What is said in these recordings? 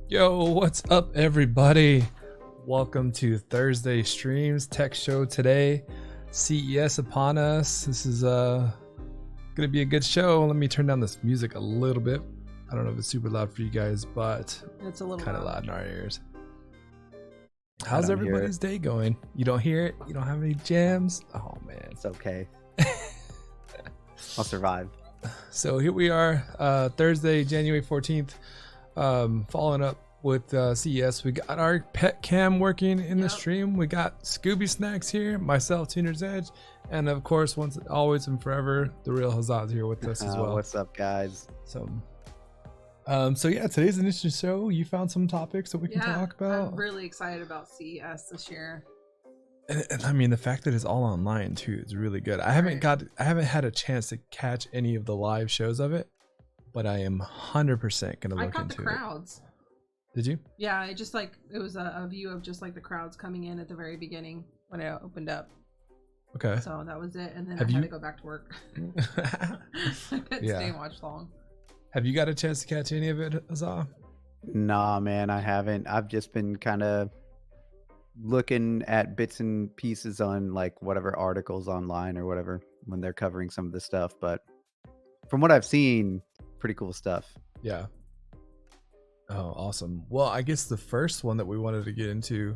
Yo, what's up, everybody? Welcome to Thursday Streams Tech Show today. CES upon us. This is gonna be a good show. Let me turn down this music a little bit. I don't know if it's super loud for you guys, but it's a little kind of loud in our ears. How's everybody's day going? You don't hear it? You don't have any jams? Oh man, it's okay. I'll survive. So here we are, Thursday, January 14th. Following up with CES, we got our pet cam working in the stream. We got Scooby Snacks here, myself, Tuner's Edge, and of course, once, always, and forever, the real Hazard's here with us as well. What's up, guys? So yeah, today's an interesting show. You found some topics that we can talk about. I'm really excited about CES this year. And I mean, the fact that it's all online too is really good. I haven't had a chance to catch any of the live shows of it, but I am 100% gonna look into it. I caught the crowds. Did you? Yeah, it was a view of just like the crowds coming in at the very beginning when it opened up. Okay. So that was it, and then I had to go back to work. I couldn't stay and watch long. Have you got a chance to catch any of it, Azah? Nah, man, I haven't. I've just been kind of looking at bits and pieces on like whatever articles online or whatever when they're covering some of the stuff, but from what I've seen, pretty cool stuff. Yeah. Oh, awesome. Well, I guess the first one that we wanted to get into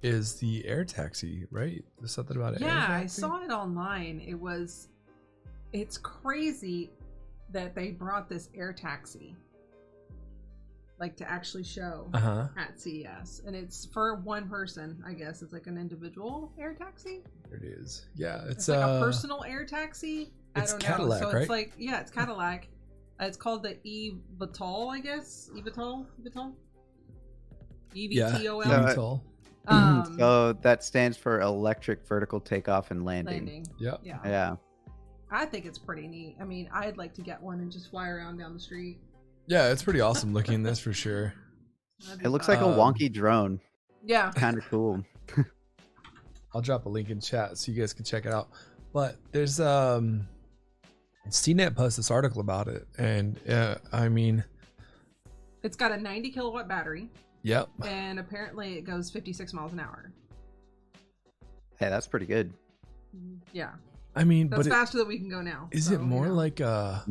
is the air taxi, right? There's something about it. Yeah, I saw it online. It's crazy that they brought this air taxi like to actually show at CES, and it's for one person. I guess it's like an individual air taxi. There it is. Yeah, it's like a personal air taxi. It's I don't Cadillac, know. So right? it's like, yeah, it's Cadillac. It's called the eVTOL, I guess. eVTOL. eVTOL. So that stands for electric vertical takeoff and landing. Yep. Yeah. I think it's pretty neat. I mean, I'd like to get one and just fly around down the street. Yeah, it's pretty awesome looking. This for sure. It looks like a wonky drone. Yeah. Kind of cool. I'll drop a link in chat so you guys can check it out. But there's CNET posted this article about it, and I mean, it's got a 90 kilowatt battery. Yep. And apparently it goes 56 miles an hour. Hey, that's pretty good. Yeah. I mean, that's faster than we can go now. Is it more like a?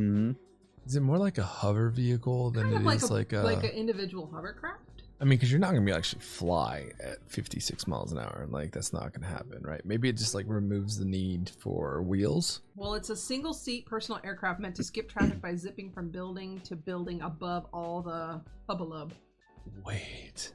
Is it more like a hover vehicle than it is like an individual hovercraft? I mean, because you're not gonna be actually fly at 56 miles an hour. Like, that's not gonna happen, right? Maybe it just like removes the need for wheels. Well, it's a single seat personal aircraft meant to skip traffic by zipping from building to building above all the hubbub. Wait.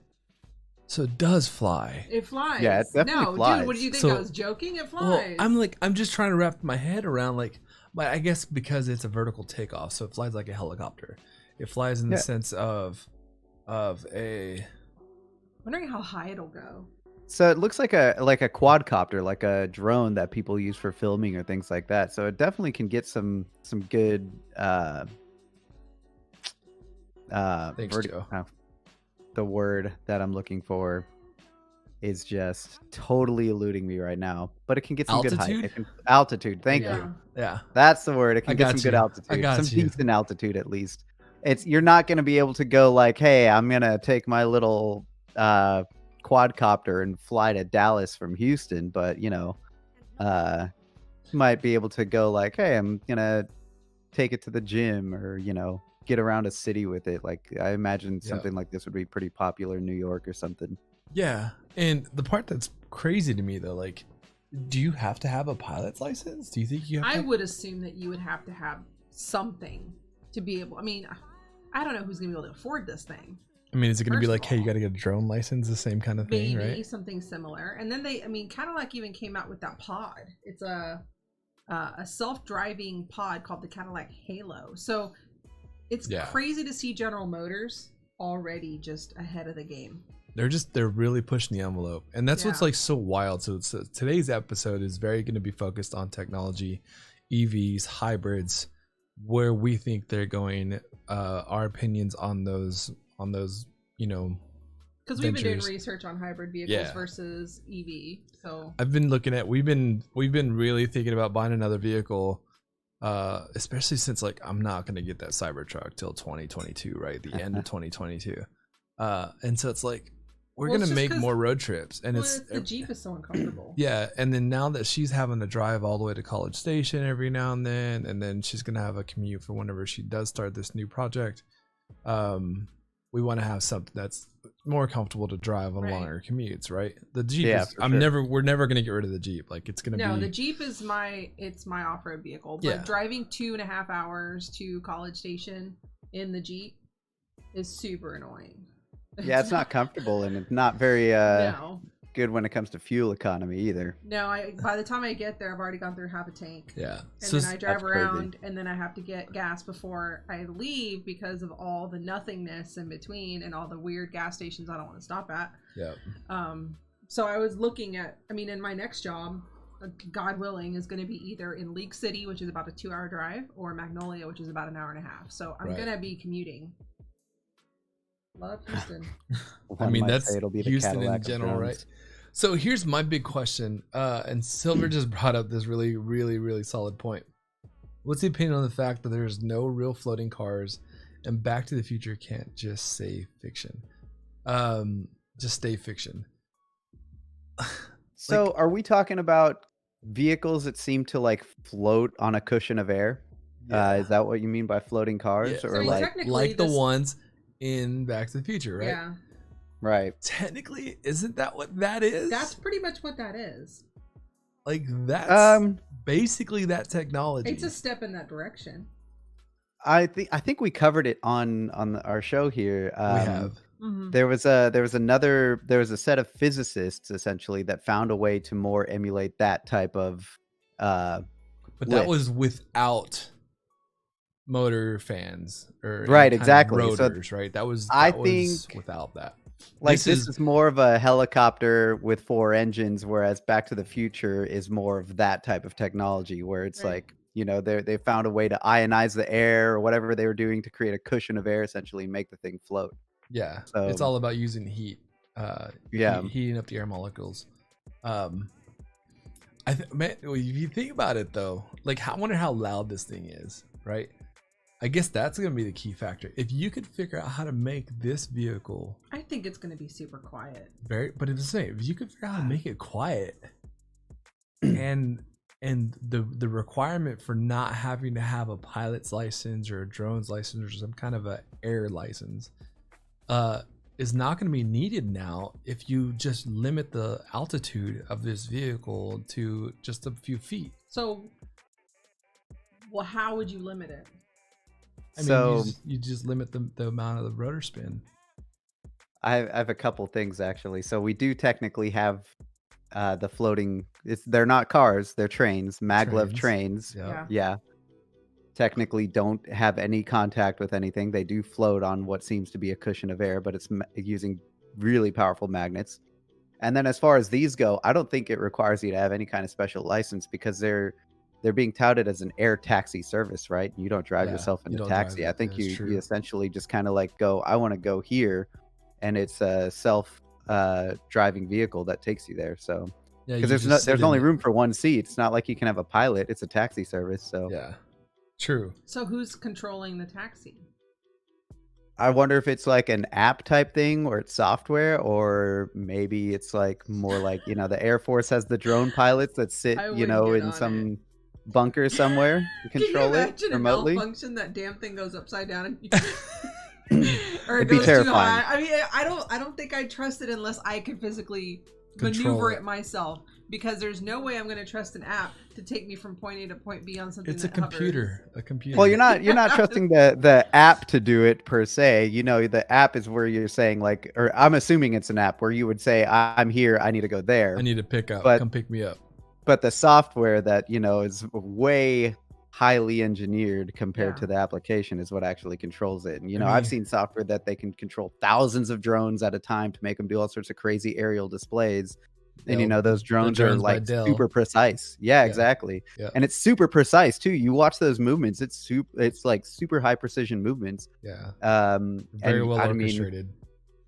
So it does fly. It flies. Yeah, it definitely flies. Dude, what do you think? I was joking? It flies. Well, I'm just trying to wrap my head around, like, but I guess because it's a vertical takeoff, so it flies like a helicopter. It flies in the sense of a. Wondering how high it'll go. So it looks like a quadcopter, like a drone that people use for filming or things like that. So it definitely can get some good Thanks, Joe. The word that I'm looking for is just totally eluding me right now, but it can get some good height. Altitude. Thank you. Yeah. That's the word. It can get some good altitude. Some decent altitude at least. You're not going to be able to go like, hey, I'm going to take my little quadcopter and fly to Dallas from Houston, but you might be able to go like, hey, I'm going to take it to the gym, or get around a city with it. Like, I imagine something like this would be pretty popular in New York or something. Yeah. And the part that's crazy to me though, like, do you have to have a pilot's license? Do you think you have I would assume that you would have to have something to be able. I mean, I don't know who's gonna be able to afford this thing. I mean, is it gonna be like, hey, you got to get a drone license, the same kind of thing, right? Maybe something similar. And then Cadillac even came out with that pod. It's a self-driving pod called the Cadillac Halo. So it's crazy to see General Motors already just ahead of the game. They're really pushing the envelope, and that's what's like so wild. So today's episode is very going to be focused on technology, EVs, hybrids, where we think they're going, our opinions on those, because we've been doing research on hybrid vehicles versus EV. So we've been really thinking about buying another vehicle especially since like I'm not gonna get that Cybertruck till 2022, right? The end of 2022, and so it's like we're gonna make more road trips, and it's the Jeep is so uncomfortable. Yeah, and then now that she's having to drive all the way to College Station every now and then she's gonna have a commute for whenever she does start this new project. We want to have something that's more comfortable to drive on longer commutes, right? The Jeep is we're never gonna get rid of the Jeep. Like it's gonna be the Jeep is my off-road vehicle. But driving 2.5 hours to College Station in the Jeep is super annoying. Yeah, it's not comfortable, and it's not very good when it comes to fuel economy either. No, by the time I get there, I've already gone through half a tank. Yeah. And then I drive around, and then I have to get gas before I leave because of all the nothingness in between and all the weird gas stations I don't want to stop at. Yeah. So I was looking at, in my next job, God willing, is going to be either in League City, which is about a 2-hour drive, or Magnolia, which is about an hour and a half. So I'm going to be commuting. Love Houston. That's it'll be Houston Cadillac in general, right? So here's my big question, and Silver just brought up this really, really, really solid point. What's the opinion on the fact that there's no real floating cars, and Back to the Future can't just say fiction? Just stay fiction. So are we talking about vehicles that seem to like float on a cushion of air? Yeah. Is that what you mean by floating cars? Or like the ones in Back to the Future, right? Yeah. Right. Technically, isn't that what that is? That's pretty much what that is. Like that's basically that technology. It's a step in that direction. I think we covered it on our show here. We have. Mm-hmm. There was a set of physicists essentially that found a way to more emulate that type of but that was without motor fans or exactly rotors, so right? That was without that. Like this is more of a helicopter with 4 engines, whereas Back to the Future is more of that type of technology where it's like, they found a way to ionize the air or whatever they were doing to create a cushion of air, essentially make the thing float. Yeah. So, it's all about using heat. Heating up the air molecules. If you think about it though, like I wonder how loud this thing is, right? I guess that's going to be the key factor. If you could figure out how to make this vehicle, I think it's going to be super quiet. But it's the same. If you could figure out how to make it quiet, and the requirement for not having to have a pilot's license or a drone's license or some kind of a air license, is not going to be needed now if you just limit the altitude of this vehicle to just a few feet. So, how would you limit it? You just limit the amount of the rotor spin. I have a couple things actually. So we do technically have the floating. They're not cars; they're trains. Maglev trains. Yeah. Technically, don't have any contact with anything. They do float on what seems to be a cushion of air, but it's using really powerful magnets. And then, as far as these go, I don't think it requires you to have any kind of special license because they're being touted as an air taxi service, right? You don't drive yourself in a taxi. I think you essentially just kind of like go, I want to go here, and it's a self driving vehicle that takes you there. So because there's only room for one seat. It's not like you can have a pilot. It's a taxi service. So yeah, true. So who's controlling the taxi? I wonder if it's like an app type thing or it's software, or maybe it's like more like, the Air Force has the drone pilots that sit, in some bunker somewhere to control it remotely. Malfunction, that damn thing goes upside down and or it goes be terrifying. Too high. I don't think I trust it unless I can physically maneuver it myself, because there's no way I'm going to trust an app to take me from point A to point B on something. It's a computer. Well, you're not trusting the app to do it per se. The app is where you're saying like, or I'm assuming it's an app where you would say, I'm here, I need to go there. I need to pick up. Come pick me up. But the software that is way highly engineered compared to the application is what actually controls it. And I've seen software that they can control thousands of drones at a time to make them do all sorts of crazy aerial displays. And those drones are like super precise. Yeah, exactly. Yeah. And it's super precise too. You watch those movements, it's like super high precision movements. Yeah. Very well orchestrated.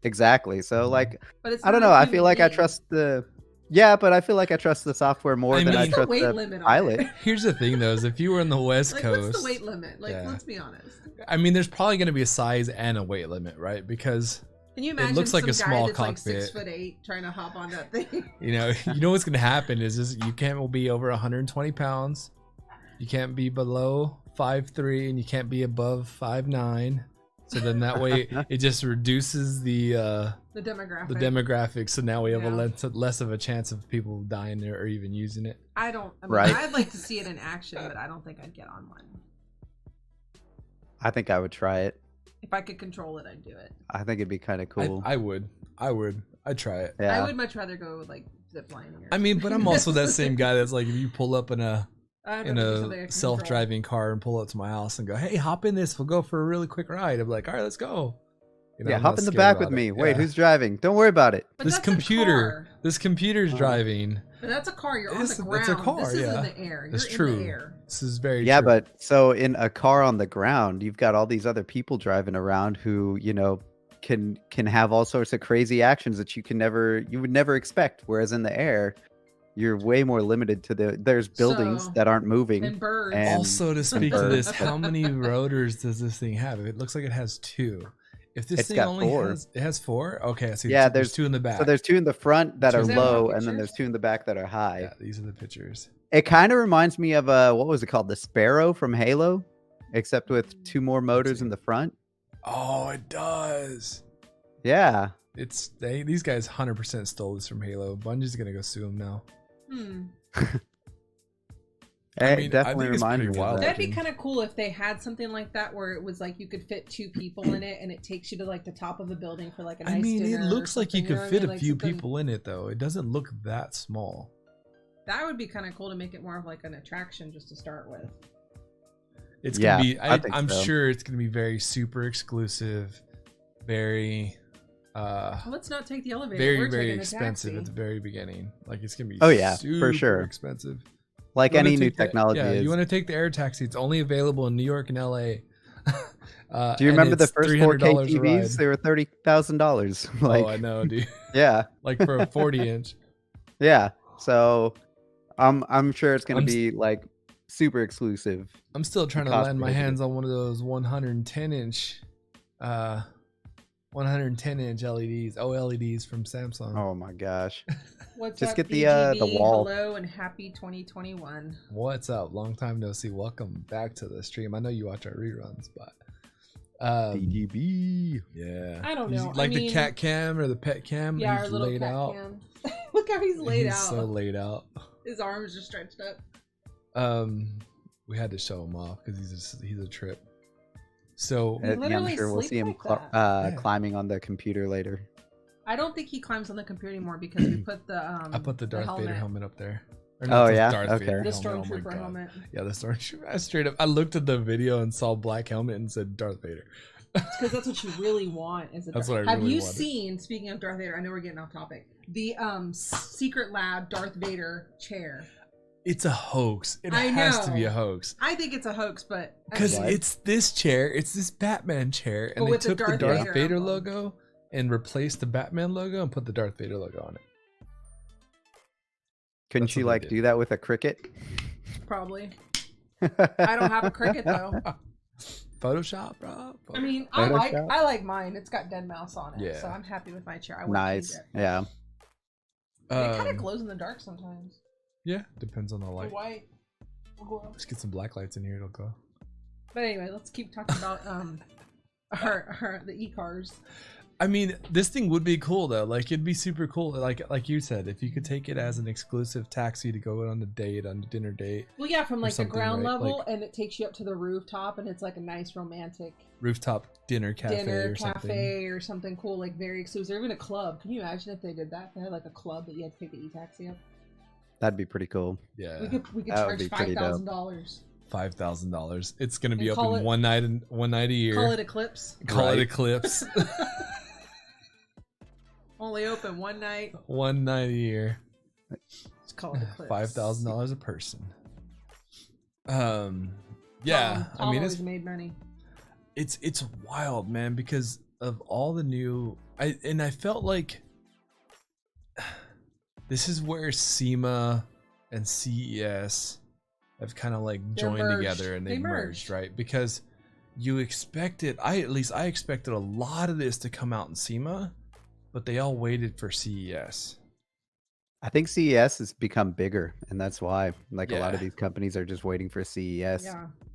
Exactly. So like, I don't know. I feel like I trust the Yeah, but I feel like I trust the software more than I What's the trust weight the limit on pilot. it? Here's the thing, though, is if you were on the West Like, Coast, what's the weight limit? Like, yeah. let's be honest. I mean, there's probably going to be a size and a weight limit, right? Because Can you imagine looks like some a guy small that's cockpit. like 6'8" trying to hop on that thing? you know what's going to happen is you can't be over 120 pounds. You can't be below 5'3", and you can't be above 5'9". So then that way it just reduces the demographics. So now we have a less of a chance of people dying there or even using it. I mean, Right. I'd like to see it in action, but I don't think I'd get on one. I think I would try it. If I could control it, I'd do it. I think it'd be kind of cool. I would. I'd try it. Yeah. I would much rather go like ziplining. I mean, but I'm also that same guy that's like, if you pull up in a self-driving car and pull up to my house and go, hey, hop in this, we'll go for a really quick ride. I'm like, all right, let's go. Yeah, hop in the back with me. Wait, who's driving? Don't worry about it. But this computer's driving. But that's a car. You're on the ground. It's a car. This is yeah, in the air. That's You're true. in the air. This is very Yeah, true. but so in a car on the ground, you've got all these other people driving around who, can have all sorts of crazy actions that you would never expect. Whereas in the air, you're way more limited to there's buildings that aren't moving. And birds. Also, to speak to this, how many rotors does this thing have? It looks like it has 2. If this thing only has 4, okay. I see. Yeah, there's 2 in the back. So there's 2 in the front that are Is that low, pictures? and then there's 2 in the back that are high. Yeah, these are the pictures. It kind of reminds me of what was it called, the Sparrow from Halo, except with 2 more motors in the front. Oh, it does. Yeah. These guys 100% stole this from Halo. Bungie's gonna go sue them now. It definitely reminded me of that. That'd be kind of cool if they had something like that where it was like you could fit 2 people in it and it takes you to like the top of the building for like a nice dinner. It looks like you could know fit what I mean? a few Like people in it, though. It doesn't look that small. That would be kind of cool to make it more of like an attraction just to start with. It's gonna be. I'm so. sure it's gonna be very super exclusive, very. Let's not take the elevator. Very very expensive at the very beginning. Like it's gonna be. Super for sure. Expensive. Like any new technology is. You want to take the air taxi? It's only available in New York and LA. Do you remember the first 4K $300 TVs? They were $30,000. Like, oh, I know, dude. Yeah. Like for a 40-inch. Yeah. So, I'm sure it's gonna be like super exclusive. I'm still trying to land my hands on one of those 110-inch, 110-inch LEDs, OLEDs from Samsung. Oh my gosh. What's Just up, get the BGB? wall. Hello and happy 2021. What's up? Long time no see. Welcome back to the stream. I know you watch our reruns, but BGB. Yeah. I don't know. Like the cat cam or the pet cam. Yeah, he's our little laid cat out. cam. Look how he's laid out. He's so laid out. His arms are stretched up. We had to show him off because he's a trip. So He Yeah, I'm literally sure we'll see him sleeps like that. climbing on the computer later. I don't think he climbs on the computer anymore because we put the I put the Darth Vader helmet up there. Or Oh, the yeah? Darth Okay. Vader the helmet. Oh my stormtrooper God. helmet. Yeah, the stormtrooper. I straight up. I looked at the video and saw black helmet and said Darth Vader. Because that's what you really want. That's what I Have really you wanted. seen? Speaking of Darth Vader, I know we're getting off topic. The Secret Lab Darth Vader chair. It's a hoax. It I has to know. be a hoax. I think it's a hoax, but Because What? it's this chair, it's this Batman chair, and But they with the took the Darth Darth Vader Vader emblem. logo and replaced the Batman logo and put the Darth Vader logo on it. Couldn't That's you what they like did. do that with a Cricut? probably. I don't have a Cricut though. Photoshop, bro. I mean, Photoshop? I like mine. It's got dead mouse on it, Yeah. so I'm happy with my chair. I wouldn't Nice. change it. Yeah. It kind of glows in the dark sometimes. Yeah, depends on the The light. white will glow. Let's get some black lights in here. It'll go. But anyway, let's keep talking about the e-cars. I mean, this thing would be cool though. Like it'd be super cool. Like you said, if you could take it as an exclusive taxi to go on a dinner date, Well, yeah, from like the something, ground right? level, Like- and it takes you up to the rooftop, and it's like a nice romantic rooftop dinner cafe dinner or something. cafe or something cool, like very exclusive. Or even a club. Can you imagine if they did that? They had like a club that you had to take the e-taxi up. That'd be pretty cool. Yeah, We could That would charge be pretty dope. $5,000. $5,000. It's gonna be And open call it- one night a year. Call it Eclipse. Call it Right. Eclipse. Only open one night. One night a year. Just call it Eclipse. $5,000 a person. Yeah. Tom I mean, always made money. it's wild, man, because of all the new. I felt like this is where SEMA and CES have kind of like joined together and they merged, right? Because you expected, at least I expected a lot of this to come out in SEMA, but they all waited for CES. I think CES has become bigger, and that's why a lot of these companies are just waiting for CES.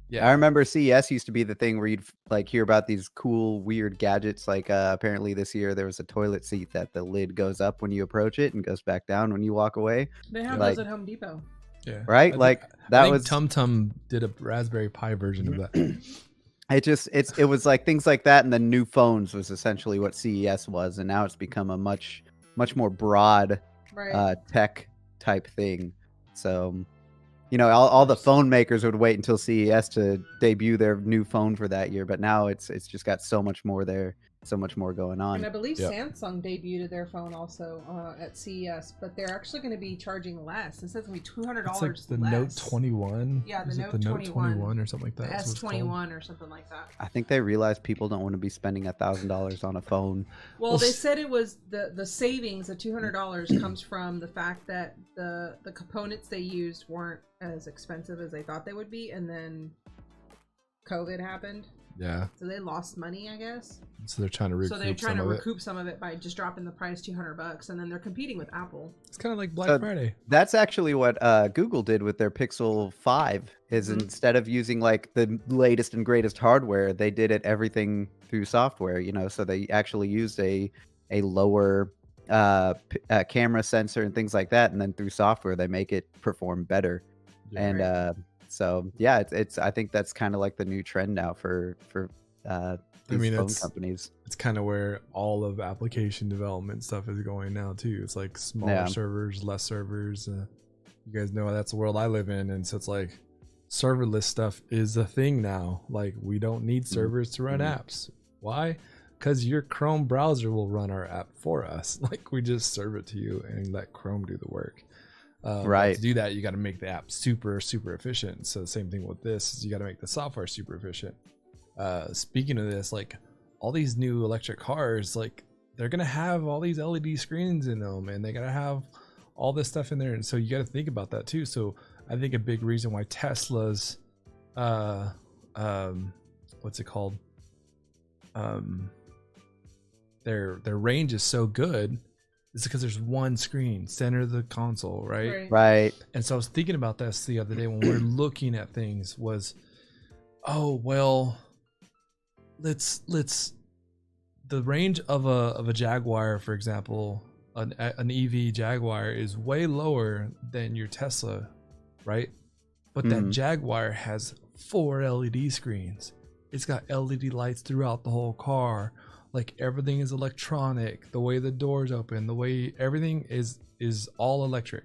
Yeah. I remember CES used to be the thing where you'd like hear about these cool, weird gadgets. Like apparently this year there was a toilet seat that the lid goes up when you approach it and goes back down when you walk away. They have those at Home Depot. Yeah. Right? I think TumTum did a Raspberry Pi version of that. It was like things like that, and then new phones was essentially what CES was, and now it's become a much more broad tech type thing. So, all the phone makers would wait until CES to debut their new phone for that year, but now it's just got so much more there, so much more going on. And I believe Samsung debuted their phone also at CES, but they're actually going to be charging less. It says it's going to be $200 it's like the less. Note 21. Yeah, the Note 21 or something like that. The S21 or something like that. I think they realized people don't want to be spending $1,000 on a phone. Well, they said it was the savings of $200 comes from the fact that the components they used weren't as expensive as they thought they would be, and then COVID happened. Yeah. So they lost money, I guess. So they're trying to recoup some of it by just dropping the price $200, and then they're competing with Apple. It's kind of like Black Friday. That's actually what Google did with their Pixel 5. Is instead of using like the latest and greatest hardware, they did everything through software. So they actually used a lower camera sensor and things like that, and then through software they make it perform better. Yeah, and so yeah, it's I think that's kind of like the new trend now for these phone companies. It's kind of where all of application development stuff is going now too. It's like smaller servers, less servers. You guys know that's the world I live in, and so it's like serverless stuff is a thing now. Like we don't need servers to run apps. Why? Because your Chrome browser will run our app for us. Like we just serve it to you and let Chrome do the work. Right. To do that, you got to make the app super efficient. So the same thing with this is you got to make the software super efficient. Speaking of this, like all these new electric cars, like they're gonna have all these LED screens in them, and they gotta have all this stuff in there, and so you got to think about that too. So I think a big reason why Tesla's what's it called, their range is so good is because there's one screen center of the console, right? And so I was thinking about this the other day when we were looking at things was, let's the range of a Jaguar, for example, an EV Jaguar is way lower than your Tesla, right? But that Jaguar has 4 LED screens. It's got LED lights throughout the whole car. Like everything is electronic. The way the doors open, the way everything is all electric.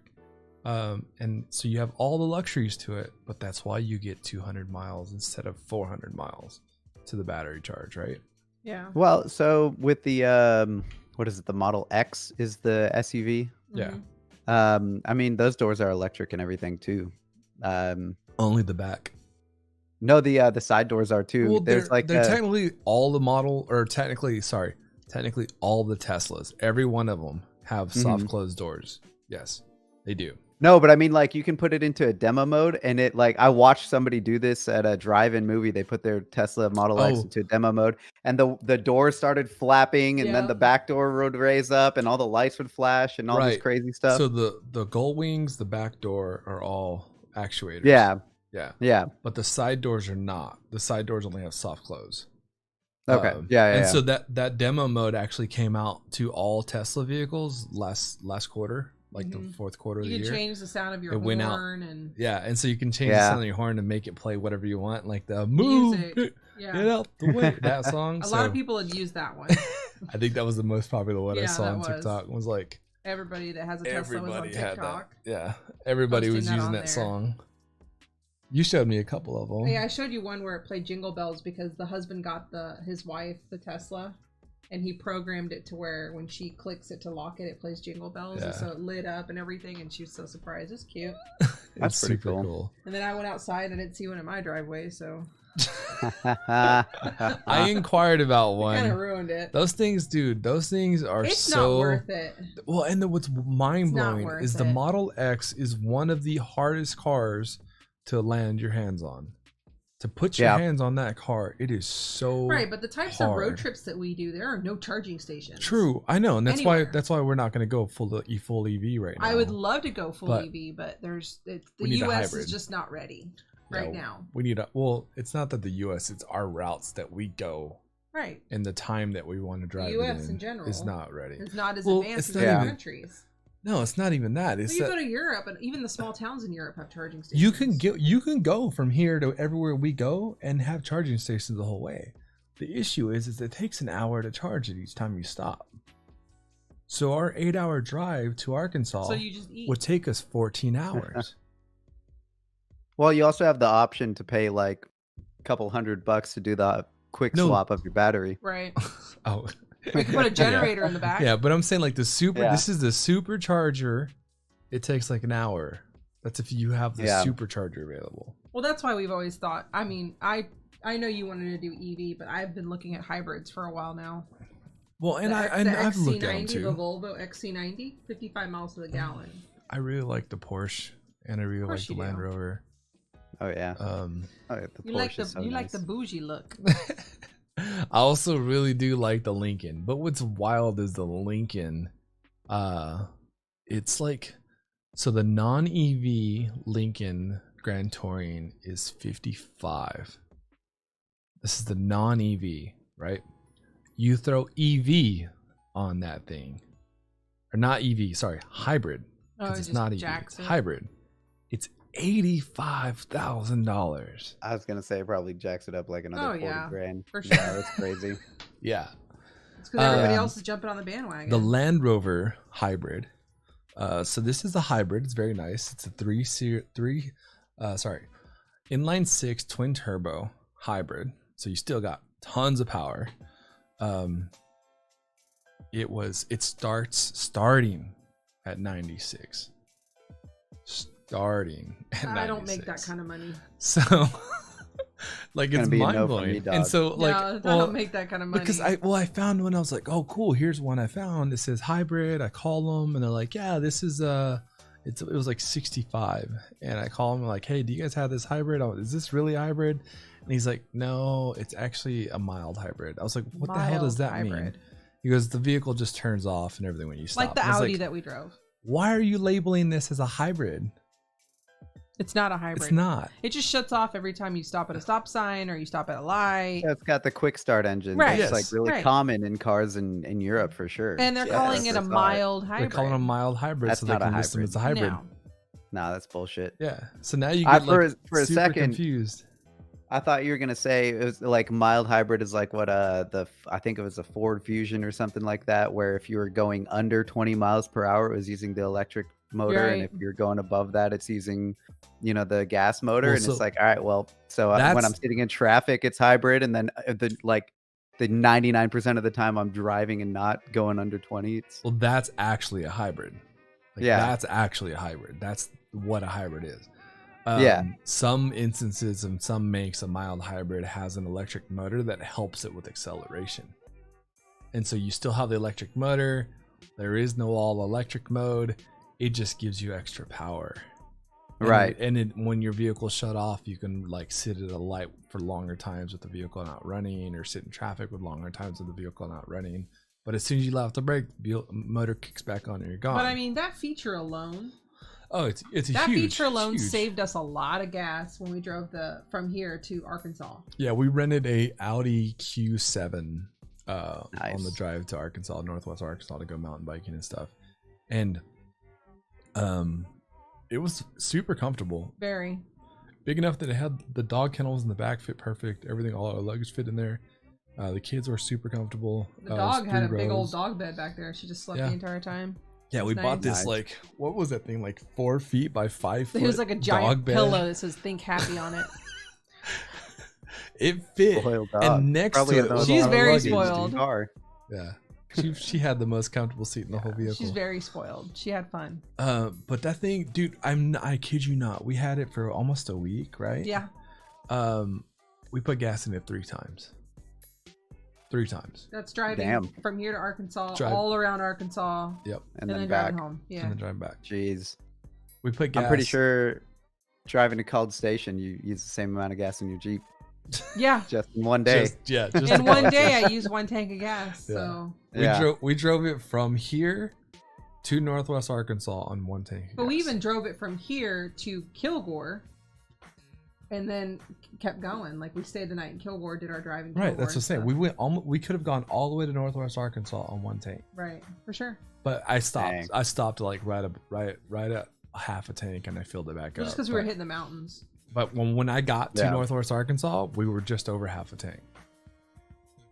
And so you have all the luxuries to it, but that's why you get 200 miles instead of 400 miles to the battery charge, right? Yeah. Well, so with the what is it? The Model X is the SUV. Yeah. I mean, those doors are electric and everything too. Only the back. No, the side doors are too. Well, they're technically all the model, or technically all the Teslas. Every one of them have soft closed doors. Yes, they do. No, but I mean, like you can put it into a demo mode, and it like I watched somebody do this at a drive-in movie. They put their Tesla Model X into demo mode, and the doors started flapping, and then the back door would raise up, and all the lights would flash, and all this crazy stuff. So the gull wings, the back door are all actuators. Yeah. But the side doors are not. The side doors only have soft close. Okay. So that demo mode actually came out to all Tesla vehicles last quarter, like the fourth quarter of the year. You can change the sound of your horn and so you can change the sound of your horn and make it play whatever you want, like the music. Get out the way. That song. A lot of people had used that one. I think that was the most popular one I saw on TikTok. Was like everybody that has a Tesla was on TikTok. Everybody was using that song. You showed me a couple of them. Yeah, I showed you one where it played Jingle Bells because the husband got his wife the Tesla, and he programmed it to where when she clicks it to lock it, it plays Jingle Bells, and so it lit up and everything, and she was so surprised. It's cute. That's pretty cool. And then I went outside and I didn't see one in my driveway, so I inquired about one. Kind of ruined it. Those things, dude. Those things are It's so not worth it. Well, and what's mind blowing is the it. Model X is one of the hardest cars to land your hands on. To put your hands on that car, it is so right. But the types of road trips that we do, there are no charging stations. True, I know, and that's why we're not going to go full EV right now. I would love to go full EV, but the US is just not ready now. We need it's not that the US, it's our routes that we go. Right. And the time that we want to drive. The US in general is not ready. It's not as advanced as other countries. No, it's not even that. It's you go to Europe, and even the small towns in Europe have charging stations. You can go from here to everywhere we go and have charging stations the whole way. The issue is it takes an hour to charge it each time you stop. So our 8-hour drive to Arkansas would take us 14 hours. Well, you also have the option to pay like a couple $100 to do the quick swap of your battery. Right. Oh. We can put a generator in the back. Yeah, but I'm saying like this is the supercharger. It takes like an hour. That's if you have the supercharger available. Well, that's why we've always thought. I mean, I know you wanted to do EV, but I've been looking at hybrids for a while now. Well, and I've looked at them too. The Volvo XC90, 55 miles to the gallon. I really like the Porsche, and I really like the Land Rover. Oh yeah. You like the bougie look. I also really do like the Lincoln, but what's wild is the Lincoln. It's like, so the non-EV Lincoln Grand Touring is 55. This is the non-EV, right? You throw EV on that thing, or not EV, sorry, hybrid, because it's not EV, hybrid. It's $85,000. I was gonna say probably jacks it up like another 40 grand. For sure. Yeah, that's crazy. Yeah. It's because everybody else is jumping on the bandwagon. The Land Rover hybrid. So this is a hybrid. It's very nice. It's a inline 6 twin turbo hybrid. So you still got tons of power. It starting at 96. Starting at 96. I don't make that kind of money. So like it's mind blowing. And so like I don't make that kind of money. Because I found one, I was like, oh cool, here's one I found. It says hybrid. I call them and they're like, yeah, this is it was like 65. And I call him like, hey, do you guys have this hybrid? Is this really hybrid? And he's like, no, it's actually a mild hybrid. I was like, what the hell does that mean? He goes, the vehicle just turns off and everything when you stop. Like the Audi that we drove. Why are you labeling this as a hybrid? It's not a hybrid. It's not. It just shuts off every time you stop at a stop sign or you stop at a light. Yeah, it's got the quick start engine. Right. It's like really common in cars in Europe for sure. And they're calling it a mild hybrid. They're calling it a mild hybrid. That's so they not can a list them hybrid. as a hybrid. No, that's bullshit. Yeah. So now you get like for a super second confused. I thought you were gonna say it was like mild hybrid is like what I think it was a Ford Fusion or something like that, where if you were going under 20 miles per hour, it was using the electric motor, and if you're going above that, it's using the gas motor. And it's like, all right, well, so when I'm sitting in traffic, it's hybrid, and then the 99% of the time I'm driving and not going under 20. Well, that's actually a hybrid. That's actually a hybrid. That's what a hybrid is. Some instances and some makes, a mild hybrid has an electric motor that helps it with acceleration, and so you still have the electric motor. There is no all electric mode. It just gives you extra power, right? And when your vehicle shut off, you can like sit at a light for longer times with the vehicle not running, or sit in traffic with longer times with the vehicle not running. But as soon as you let off the brake, the motor kicks back on and you're gone. But I mean, that feature alone. Oh, it's that huge, feature alone huge. saved us a lot of gas when we drove from here to Arkansas. Yeah, we rented a Audi Q7 nice. on the drive to Arkansas, Northwest Arkansas, to go mountain biking and stuff, and it was super comfortable. Very big enough that it had the dog kennels in the back, fit perfect. Everything, all our luggage fit in there. The kids were super comfortable. The dog had a big old dog bed back there. She just slept the entire time. Yeah, we bought this like, what was that thing, like 4 feet by 5 foot? It was like a giant pillow that says "Think Happy" on it. It fit, and next to it, she's very spoiled. Yeah, she had the most comfortable seat in the whole vehicle. She's very spoiled. She had fun. But that thing, dude, I kid you not, we had it for almost a week, right? Yeah. We put gas in it 3 times. 3 times. That's driving from here to Arkansas, all around Arkansas. Yep. And then driving back home. Yeah. And then driving back. Jeez. We put gas. I'm pretty sure driving to College Station, you use the same amount of gas in your Jeep. Yeah. Just in one day. Just in one day, I used 1 tank of gas. Yeah. So we drove it from here to Northwest Arkansas on 1 tank. But we even drove it from here to Kilgore, and then kept going. Like, we stayed the night in Kilgore, did our driving. Right, that's what I'm saying. We could have gone all the way to Northwest Arkansas on 1 tank. Right, for sure. But I stopped. Dang. I stopped like right at half a tank, and I filled it back up. Just because we were hitting the mountains. But when I got to Northwest Arkansas, we were just over half a tank.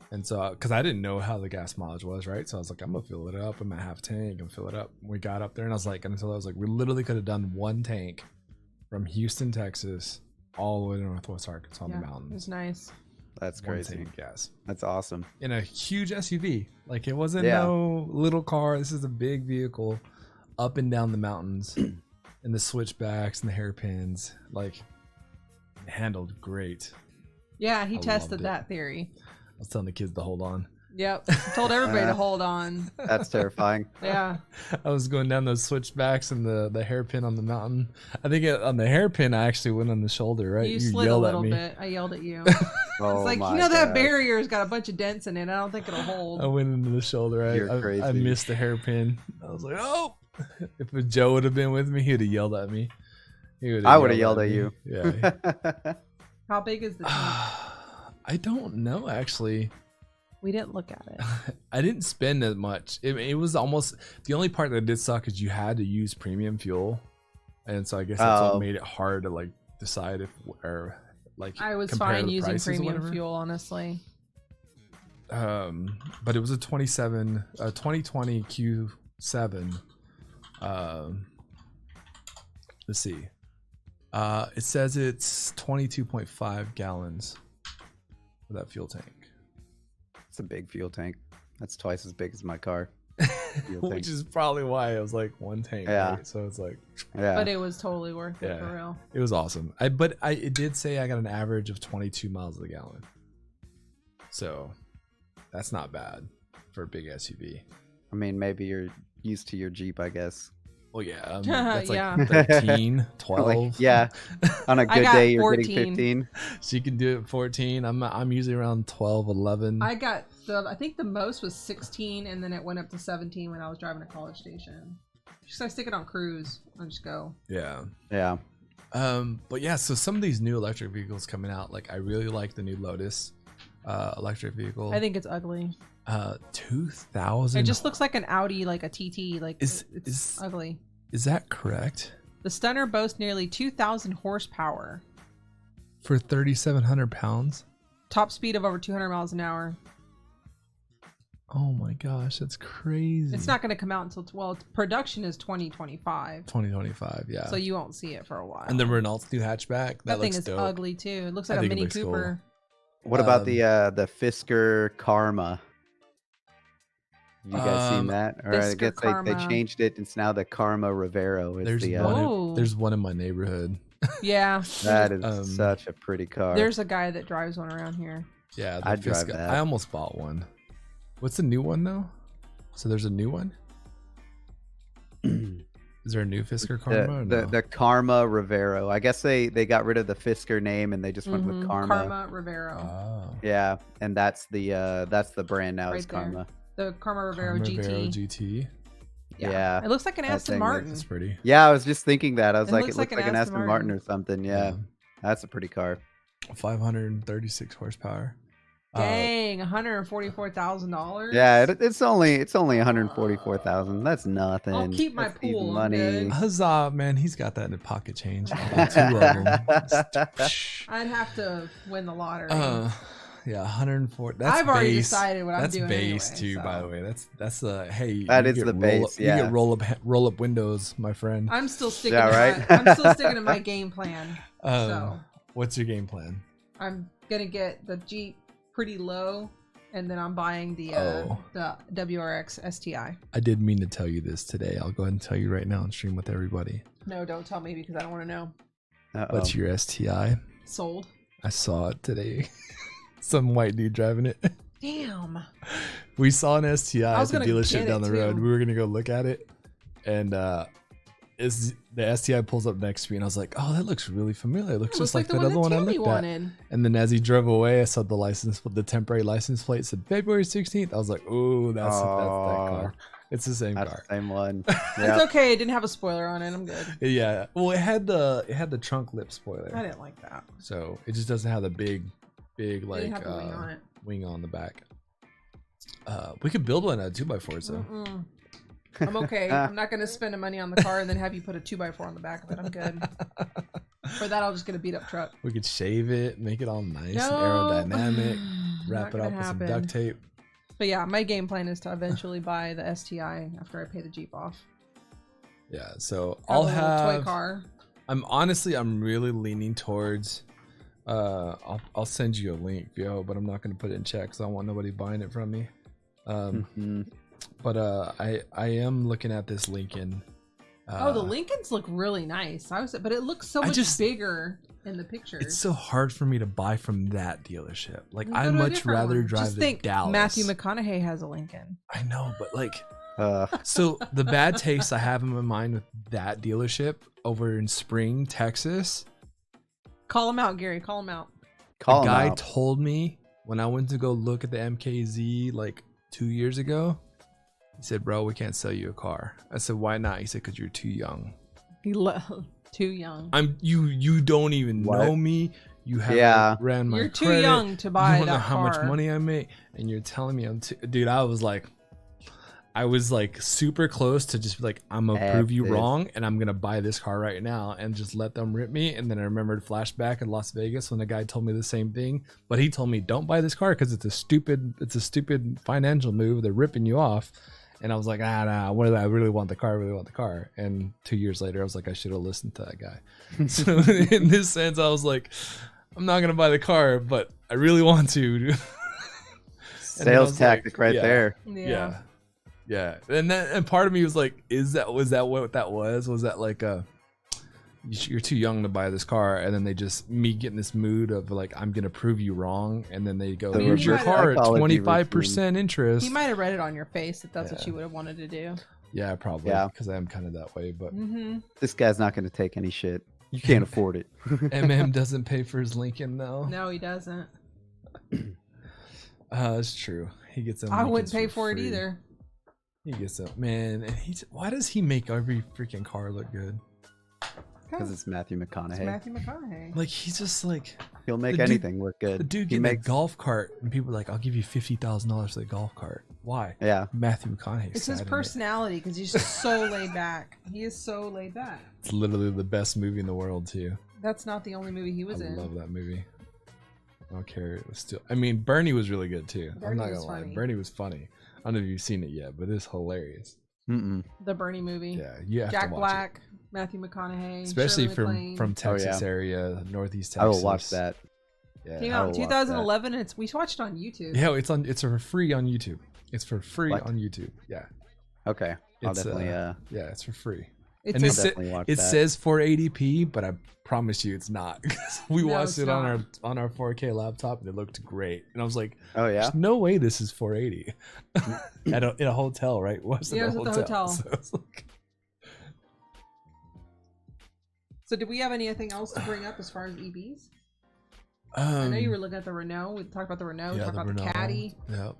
And so, because I didn't know how the gas mileage was, right? So I was like, I'm gonna fill it up. I'm at half tank. I'm gonna fill it up. We got up there, and I was like, we literally could have done 1 tank from Houston, Texas, all the way to Northwest Arkansas on the mountains. It was nice. That's crazy. 1 tank of gas. That's awesome. In a huge SUV. Like, it wasn't no little car. This is a big vehicle, up and down the mountains, and the switchbacks and the hairpins. Like, handled great. Yeah, he tested that theory. I was telling the kids to hold on. Yep, I told everybody to hold on. That's terrifying. Yeah. I was going down those switchbacks and the hairpin on the mountain. I think on the hairpin, I actually went on the shoulder, right? You slid a little bit. I yelled at you. Oh, it's like, that barrier's got a bunch of dents in it. I don't think it'll hold. I went into the shoulder. You're crazy. I missed the hairpin. I was like, oh. If Joe would have been with me, he'd have yelled at me. I would have yelled at you. Yeah. How big is the tank? I don't know, actually. We didn't look at it. I didn't spend as much. It was almost the only part that did suck is you had to use premium fuel, and so I guess that's what made it hard to like decide if or like. I was fine using premium fuel, honestly. But it was a 2020 Q7. Let's see. It says it's 22.5 gallons for that fuel tank. It's a big fuel tank. That's twice as big as my car. Which is probably why it was like 1 tank. Yeah. Right? So it's like. Yeah. But it was totally worth it for real. It was awesome. It did say I got an average of 22 miles a gallon. So that's not bad for a big SUV. I mean, maybe you're used to your Jeep, I guess. Well, yeah. That's like 13, 12. Like, yeah. On a good day, you're 14. Getting 15. She can do it 14. I'm usually around 12, 11. I think the most was 16, and then it went up to 17 when I was driving to College Station. Just I stick it on cruise and just go. Yeah. Yeah. But yeah, so some of these new electric vehicles coming out, like I really like the new Lotus electric vehicle. I think it's ugly. 2000. It just looks like an Audi, like a TT. Like it's ugly. Is that correct? The Stunner boasts nearly 2,000 horsepower for 3,700 pounds. Top speed of over 200 miles an hour. Oh my gosh, that's crazy. It's not going to come out until production is 2025. 2025, yeah. So you won't see it for a while. And the Renault's new hatchback. That thing is dope. ugly too. It looks like a Mini Cooper. Cool. What about the Fisker Karma? You guys seen that? Or I guess they changed it. It's now the Karma Rivero. There's one in my neighborhood. Yeah. That is such a pretty car. There's a guy that drives one around here. Yeah, I'd drive that. I almost bought one. What's the new one though? So there's a new one? Is there a new Fisker Karma? The Karma Rivero. I guess they got rid of the Fisker name and they just went with Karma. Karma Rivero. Oh. Yeah, and that's the brand now is Karma. The Karma Rivero GT. Yeah. It looks like an Aston Martin. That's pretty. Yeah, I was just thinking that. I was like, it looks like an Aston Martin or something. Yeah. That's a pretty car. 536 horsepower. Dang, $144,000. Yeah, it's only 144,000. That's nothing. I'll keep my pool. Money. Huzzah, man! He's got that in pocket change. 2 of them. I'd have to win the lottery. Yeah, 104. That's I've already decided what I'm doing. That's base anyway, too, by the way. That's hey. That is the base. You get roll up windows, my friend. I'm still sticking. I'm still sticking to my game plan. So, what's your game plan? I'm gonna get the Jeep pretty low, and then I'm buying the WRX STI. I did mean to tell you this today. I'll go ahead and tell you right now and stream with everybody. No, don't tell me because I don't want to know. What's your STI? Sold. I saw it today. Some white dude driving it. Damn. We saw an STI at the dealership down the road. Too. We were gonna go look at it, and the STI pulls up next to me, and I was like, "Oh, that looks really familiar. It looks just like that other one I looked at." And then as he drove away, I saw the temporary license plate said February 16th. I was like, "Oh, that's that car. It's the same car. Same one." Yep. It's okay. It didn't have a spoiler on it. I'm good. Yeah. Well, it had the trunk lip spoiler. I didn't like that. So it just doesn't have the big like wing on the back. We could build one out of 2x4s though. I'm okay. I'm not going to spend the money on the car and then have you put a 2x4 on the back of it. I'm good. For that, I'll just get a beat up truck. We could shave it, make it all nice and aerodynamic, wrap it up with some duct tape. But yeah, my game plan is to eventually buy the STI after I pay the Jeep off. Yeah, so I'll have toy car. I'm really leaning towards. I'll send you a link, yo, but I'm not going to put it in chat because I don't want nobody buying it from me. But I am looking at this Lincoln. The Lincolns look really nice. But it looks so much bigger in the picture. It's so hard for me to buy from that dealership. Like I'd much rather drive to Dallas. Matthew McConaughey has a Lincoln. I know, but like, so the bad taste I have in my mind with that dealership over in Spring, Texas. Call him out, Gary. Call him out. The guy told me when I went to go look at the MKZ like 2 years ago. He said, "Bro, we can't sell you a car." I said, "Why not?" He said, "Because you're too young." Too young. You don't even know me. You haven't ran my credit. You're too young to buy that car. You don't know how much money I make, and you're telling me dude. I was like super close to just be like, I'm gonna prove you wrong, and I'm gonna buy this car right now and just let them rip me. And then I remembered flashback in Las Vegas when the guy told me the same thing, but he told me don't buy this car because it's a stupid financial move. They're ripping you off. And I was like, nah, what did I really want the car? I really want the car. And 2 years later, I was like, I should have listened to that guy. So in this sense, I was like, I'm not gonna buy the car, but I really want to. Sales tactic there. Yeah. And part of me was like, was that what that was? Was that like you're too young to buy this car, and then they just me getting this mood of like, I'm gonna prove you wrong, and then they go, here's your car at 25% interest. He might have read it on your face if that's what you would have wanted to do. Yeah, probably. Because I am kind of that way, but this guy's not gonna take any shit. You can't afford it. MM doesn't pay for his Lincoln though. No, he doesn't. It's true. He gets them. I wouldn't pay for it either. He gets up, man. And why does he make every freaking car look good? Because it's Matthew McConaughey. It's Matthew McConaughey. Like he's just like he'll make anything look good. The dude getting a golf cart, and people are like, "I'll give you $50,000 for the golf cart." Why? Yeah, Matthew McConaughey. It's his personality because he's just so laid back. He is so laid back. It's literally the best movie in the world too. That's not the only movie he was in. I love that movie. I don't care. It was still. I mean, Bernie was really good too. Bernie I'm not gonna lie. Bernie was funny. I don't know if you've seen it yet, but it's hilarious. The Bernie movie. Yeah, you have Jack to watch Black, it. Matthew McConaughey, especially from Texas area, Northeast Texas. I will watch that. Yeah, came out in 2011, and we watched it on YouTube. Yeah, it's for free on YouTube. It's for free on YouTube. Yeah. Okay, I'll definitely. Yeah, it's for free. It says 480p, but I promise you it's not. We watched it on our 4K laptop, and it looked great. And I was like, "Oh yeah, there's no way this is 480." In a hotel, right? It was at the hotel. So did we have anything else to bring up as far as EVs? I know you were looking at the Renault. We talked about the Renault. We talked about the Caddy. Yeah.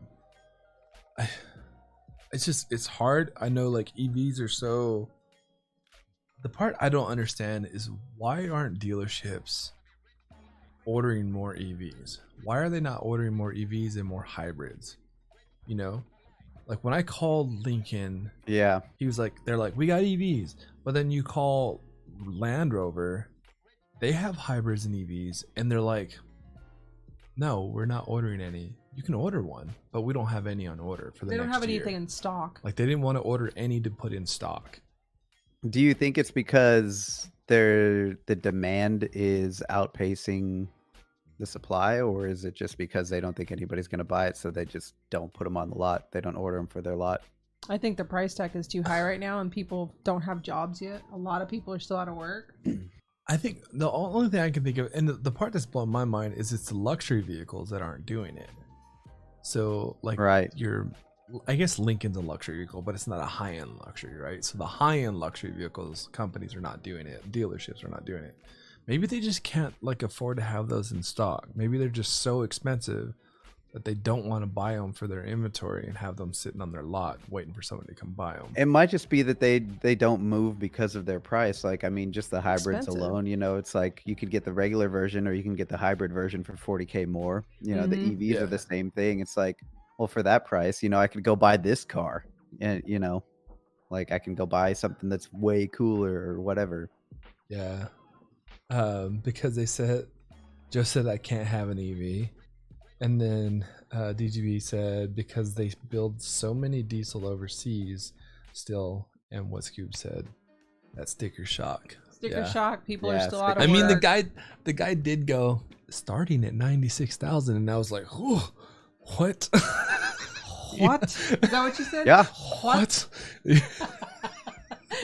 It's hard. I know like EVs are so. The part I don't understand is why aren't dealerships ordering more EVs? Why are they not ordering more EVs and more hybrids? You know, like when I called Lincoln, he was like, they're like, we got EVs, but then you call Land Rover, they have hybrids and EVs, and they're like, no, we're not ordering any. You can order one, but we don't have any on order for the next year. They don't have anything in stock. Like they didn't want to order any to put in stock. Do you think it's because the demand is outpacing the supply, or is it just because they don't think anybody's going to buy it, so they just don't put them on the lot? They don't order them for their lot. I think the price tag is too high right now, and people don't have jobs yet. A lot of people are still out of work. I think the only thing I can think of, and the part that's blown my mind, is it's the luxury vehicles that aren't doing it. So like I guess Lincoln's a luxury vehicle, but it's not a high-end luxury, right? So the high-end luxury vehicles companies are not doing it. Dealerships are not doing it. Maybe they just can't like afford to have those in stock. Maybe they're just so expensive that they don't want to buy them for their inventory and have them sitting on their lot waiting for somebody to come buy them. It might just be that they don't move because of their price. Like, I mean, just the hybrids alone, you know, it's like you could get the regular version or you can get the hybrid version for $40K more. You know, the EVs are the same thing. It's like, well, for that price, you know, I could go buy this car and, you know, like I can go buy something that's way cooler or whatever. Yeah. Because Joe said I can't have an EV. And then DGB said because they build so many diesel overseas still, and what Scoob said, that sticker shock. Sticker shock. People are still out of work. I mean, the guy did go starting at 96,000, and I was like, "Whew, what? What? Is that what you said? Yeah. What?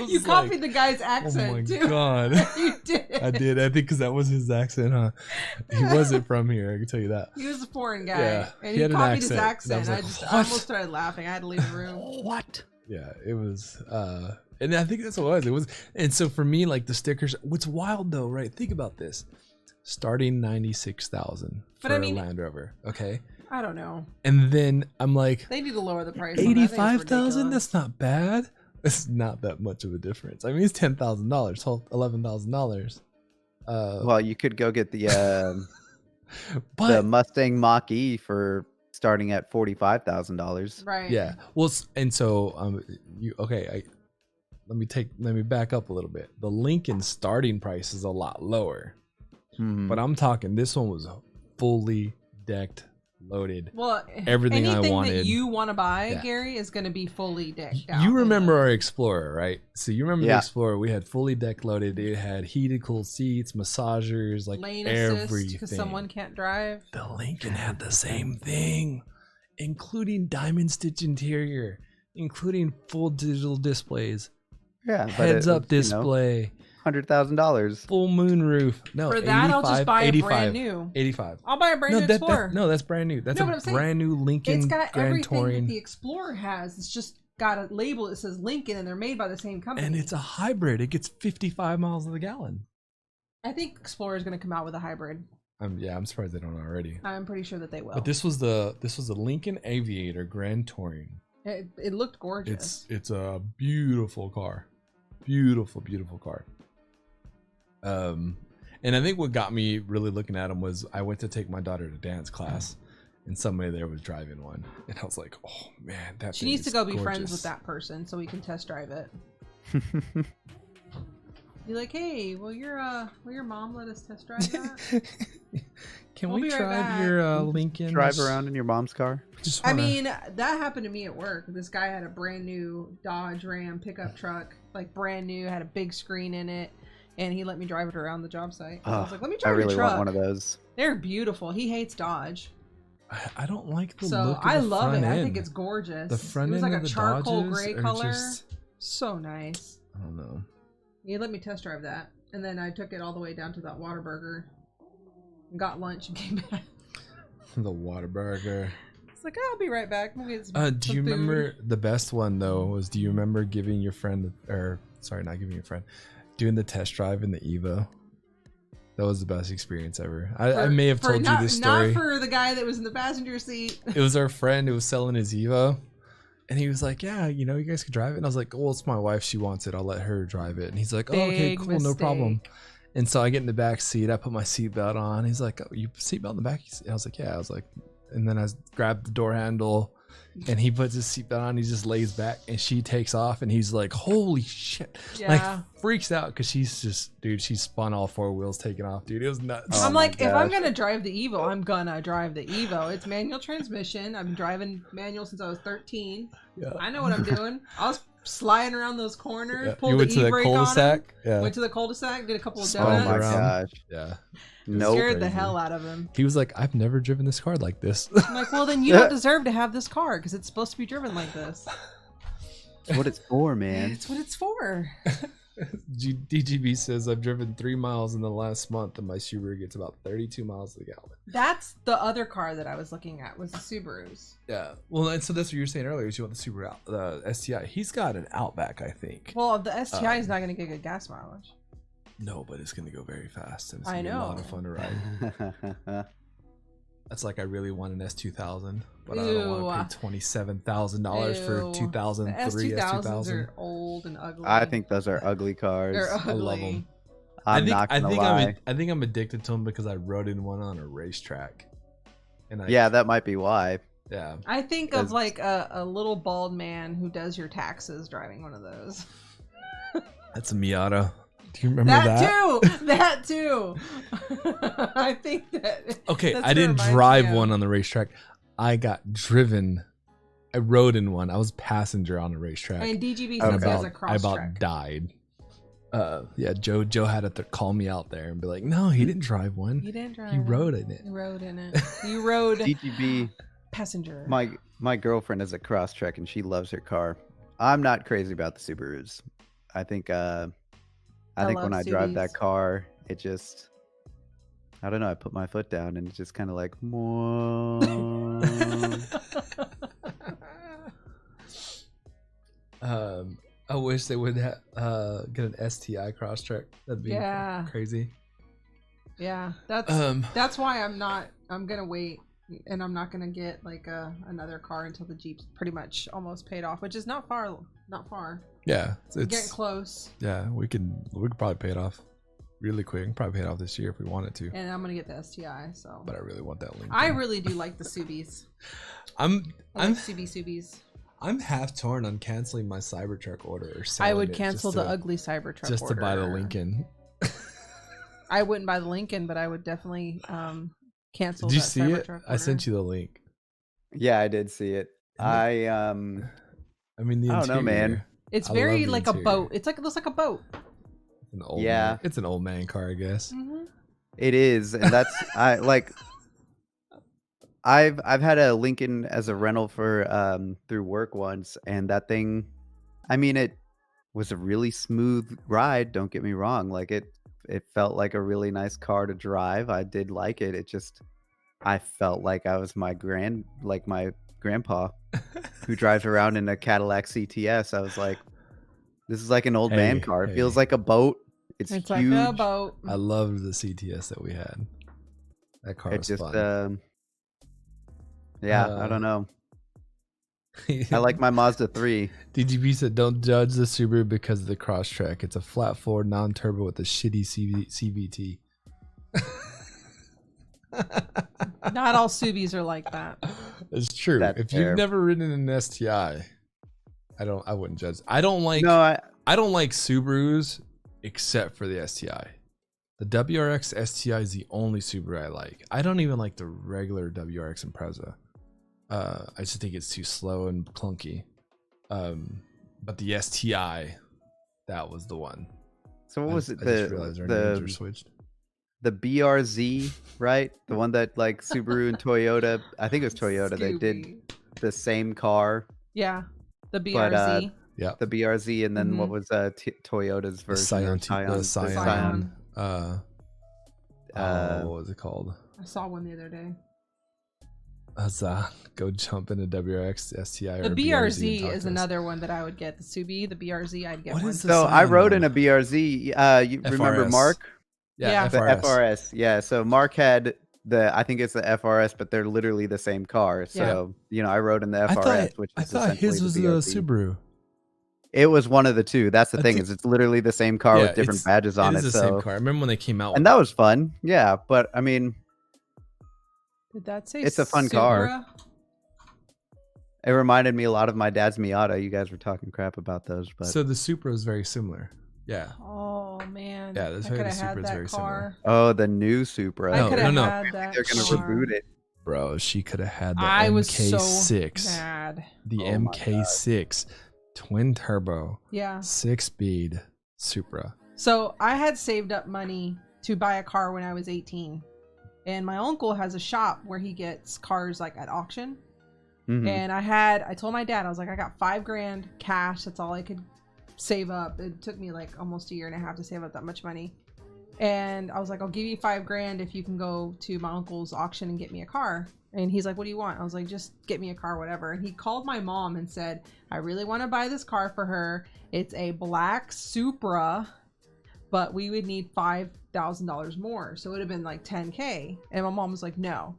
You copied the guy's accent, too. Oh, my God. You did. I did. I think because that was his accent, huh? He wasn't from here, I can tell you that. He was a foreign guy. Yeah, and he copied his accent. Like, I almost started laughing. I had to leave the room. What? Yeah, it was. And I think that's what it was. And so for me, like the stickers, what's wild though, right? Think about this. Starting 96,000 for a Land Rover, okay? I don't know. And then I'm like, they need to lower the price. 85,000? That's not bad. It's not that much of a difference. I mean, it's $10,000, $11,000. Well, you could go get the Mustang Mach-E for starting at $45,000. Right. Yeah. Well, and so let me back up a little bit. The Lincoln starting price is a lot lower, but I'm talking this one was fully decked, loaded. Well, everything I wanted. That you want to buy, Gary, is going to be fully decked out. You remember our Explorer, right? So you remember the Explorer? We had fully deck loaded. It had heated, cooled seats, massagers, like lane everything. assist because someone can't drive. The Lincoln had the same thing, including diamond stitch interior, including full digital displays. Yeah, heads-up display. $100,000. Full moon roof. No, for that, I'll just buy a brand new. 85. I'll buy a brand new Explorer. That's brand new. That's a brand new Lincoln. It's got Grand everything Touring. that the Explorer has. It's just got a label that says Lincoln, and they're made by the same company. And it's a hybrid. It gets 55 miles to the gallon. I think Explorer is going to come out with a hybrid. I'm surprised they don't already. I'm pretty sure that they will. But this was the Lincoln Aviator Grand Touring. It looked gorgeous. It's a beautiful car. Beautiful car. And I think what got me really looking at them was I went to take my daughter to dance class, and somebody there was driving one, and I was like, "Oh man, that she needs to go be friends with that person so we can test drive it." Be like, "Hey, will your mom let us test drive that? Can we drive your Lincoln? Drive around in your mom's car?" I mean, that happened to me at work. This guy had a brand new Dodge Ram pickup truck, like brand new, had a big screen in it. And he let me drive it around the job site. I was like, let me drive your truck. I really want one of those. They're beautiful. He hates Dodge. I don't like the look of the front I love it. end. I think it's gorgeous. The front end, it was like a charcoal gray color. Just, so nice. I don't know. He let me test drive that. And then I took it all the way down to that Whataburger. Got lunch and came back. The Whataburger. It's like, I'll be right back. Maybe it's do you remember the best one though was, do you remember giving your friend, or sorry, not giving your friend, doing the test drive in the Evo? That was the best experience ever. I may have told you this story. Not for the guy that was in the passenger seat. It was our friend who was selling his Evo. And he was like, yeah, you guys could drive it. And I was like, well, it's my wife. She wants it. I'll let her drive it. And he's like, oh, okay, cool. Mistake. No problem. And so I get in the back seat. I put my seatbelt on. He's like, oh, you seatbelt in the back? And I was like, yeah. I was like, and then I grabbed the door handle. And he puts his seatbelt on, he just lays back, and she takes off, and he's like, holy shit. Yeah. Like, freaks out, because she's just, dude, she spun all four wheels taking off, dude. It was nuts. I'm like, if I'm going to drive the Evo, I'm going to drive the Evo. It's manual transmission. I've been driving manual since I was 13. Yeah. I know what I'm doing. I was sliding around those corners, pulled the e-brake on him. Yeah. Went to the cul-de-sac, did a couple of donuts. Oh my gosh. Yeah. Scared the hell out of him. He was like, I've never driven this car like this. I'm like, well, then you don't deserve to have this car because it's supposed to be driven like this. It's what it's for, man. It's what it's for. DGB says I've driven 3 miles in the last month, and my Subaru gets about 32 miles to the gallon. That's the other car that I was looking at was the Subarus. Yeah. Well, and so that's what you were saying earlier. Is you want the Subaru, the STI? He's got an Outback, I think. Well, the STI is not going to get good gas mileage. No, but it's going to go very fast, and it's I going to be a know. lot of fun to ride. That's like I really want an S2000, but I don't want to pay $27,000 for 2003 The S2000s S2000. are old and ugly. I think those are ugly cars. They're ugly. I love them. I'm not gonna lie. I think I'm addicted to them because I rode in one on a racetrack. And Yeah, that might be why. Yeah. I think of like a little bald man who does your taxes driving one of those. That's a Miata. Do you remember that? That too. I think that. Okay, that's I what didn't reminds drive me of. one on the racetrack. I got driven. I rode in one. I was passenger on a racetrack. And DGB And says he has a cross I about track. died. Yeah, Joe had to call me out there and be like, "No, he didn't drive one. He didn't drive. He rode in it. He rode in it. You rode DGB. passenger. My girlfriend has a Crosstrek and she loves her car. I'm not crazy about the Subarus. I think when I drive that car, it just, I don't know. I put my foot down and it's just kind of like, I wish they would get an STI Crosstrek. That'd be crazy. Yeah, that's why I'm gonna wait, and I'm not gonna get like another car until the Jeep's pretty much almost paid off, which is not far. Yeah, it's getting close. Yeah, we could probably pay it off really quick. We can probably pay it off this year if we wanted to. And I'm gonna get the STI. So. But I really want that Lincoln. I really do like the Subies. I like Subies. I'm half torn on canceling my Cybertruck order or selling I would it cancel the ugly Cybertruck just order. to buy the Lincoln. I wouldn't buy the Lincoln, but I would definitely cancel. Did you that see Cybertruck it? order. I sent you the link. Yeah, I did see it. I mean, the I don't know, man. interior. It's I very love the like a interior. boat. It looks like a boat. An old Yeah. man. It's an old man car, I guess. Mm-hmm. It is, and that's I've had a Lincoln as a rental for through work once, and that thing, I mean, it was a really smooth ride. Don't get me wrong, like it felt like a really nice car to drive. I did like it. It just, I felt like I was my grandpa who drives around in a Cadillac CTS. I was like, this is like an old man car. It feels like a boat. It's huge. like a boat. I loved the CTS that we had. That car was fun. I don't know. I like my Mazda 3. DGB said, "Don't judge the Subaru because of the Crosstrek. It's a flat four non-turbo with a shitty CVT." Not all Subies are like that. It's true. That's if fair. you've never ridden an STI, I wouldn't judge. I don't like Subarus except for the STI. The WRX STI is the only Subaru I like. I don't even like the regular WRX Impreza. I just think it's too slow and clunky. But the STI, that was the one. So what was it? I just realized our names are switched. The BRZ, right? The one that like Subaru and Toyota, I think it was Toyota, they did the same car. Yeah, the BRZ. But, yeah, the BRZ, and then what was Toyota's version? The Scion. What was it called? I saw one the other day. Go jump in a WRX STI. The or BRZ is another one that I would get. The Subi, the BRZ, I'd get What one. is the So I Scion rode one? in a BRZ. You remember FRS. Mark? Yeah. The FRS. Yeah. So Mark had I think it's the FRS, but they're literally the same car. So I rode in the FRS, which is I thought his was the the BRZ. Subaru. It was one of the two. That's the thing, is it's literally the same car with different badges on it. It is the same car. I remember when they came out. And that was fun. Yeah, but I mean, Did that say it's a fun car. It reminded me a lot of my dad's Miata. You guys were talking crap about those, but So the Supra is very similar. Yeah. Oh man. Yeah, that's I very- could the have had Supra is that very car. oh, the new Supra. I could have no. had that They're gonna car. reboot it. Bro, she could have had the I was so MK6. mad. The Oh my MK6 twin turbo, Yeah. 6-speed Supra. So I had saved up money to buy a car when I was 18. And my uncle has a shop where he gets cars like at auction. Mhm. And I told my dad, I was like, I got $5,000 cash. That's all I could save up. It took me like almost a year and a half to save up that much money. And I was like, I'll give you $5,000 if you can go to my uncle's auction and get me a car. And he's like, what do you want? I was like, just get me a car, whatever. And he called my mom and said, I really want to buy this car for her. It's a black Supra, but we would need $5,000 more. So it would have been like $10K. And my mom was like, no.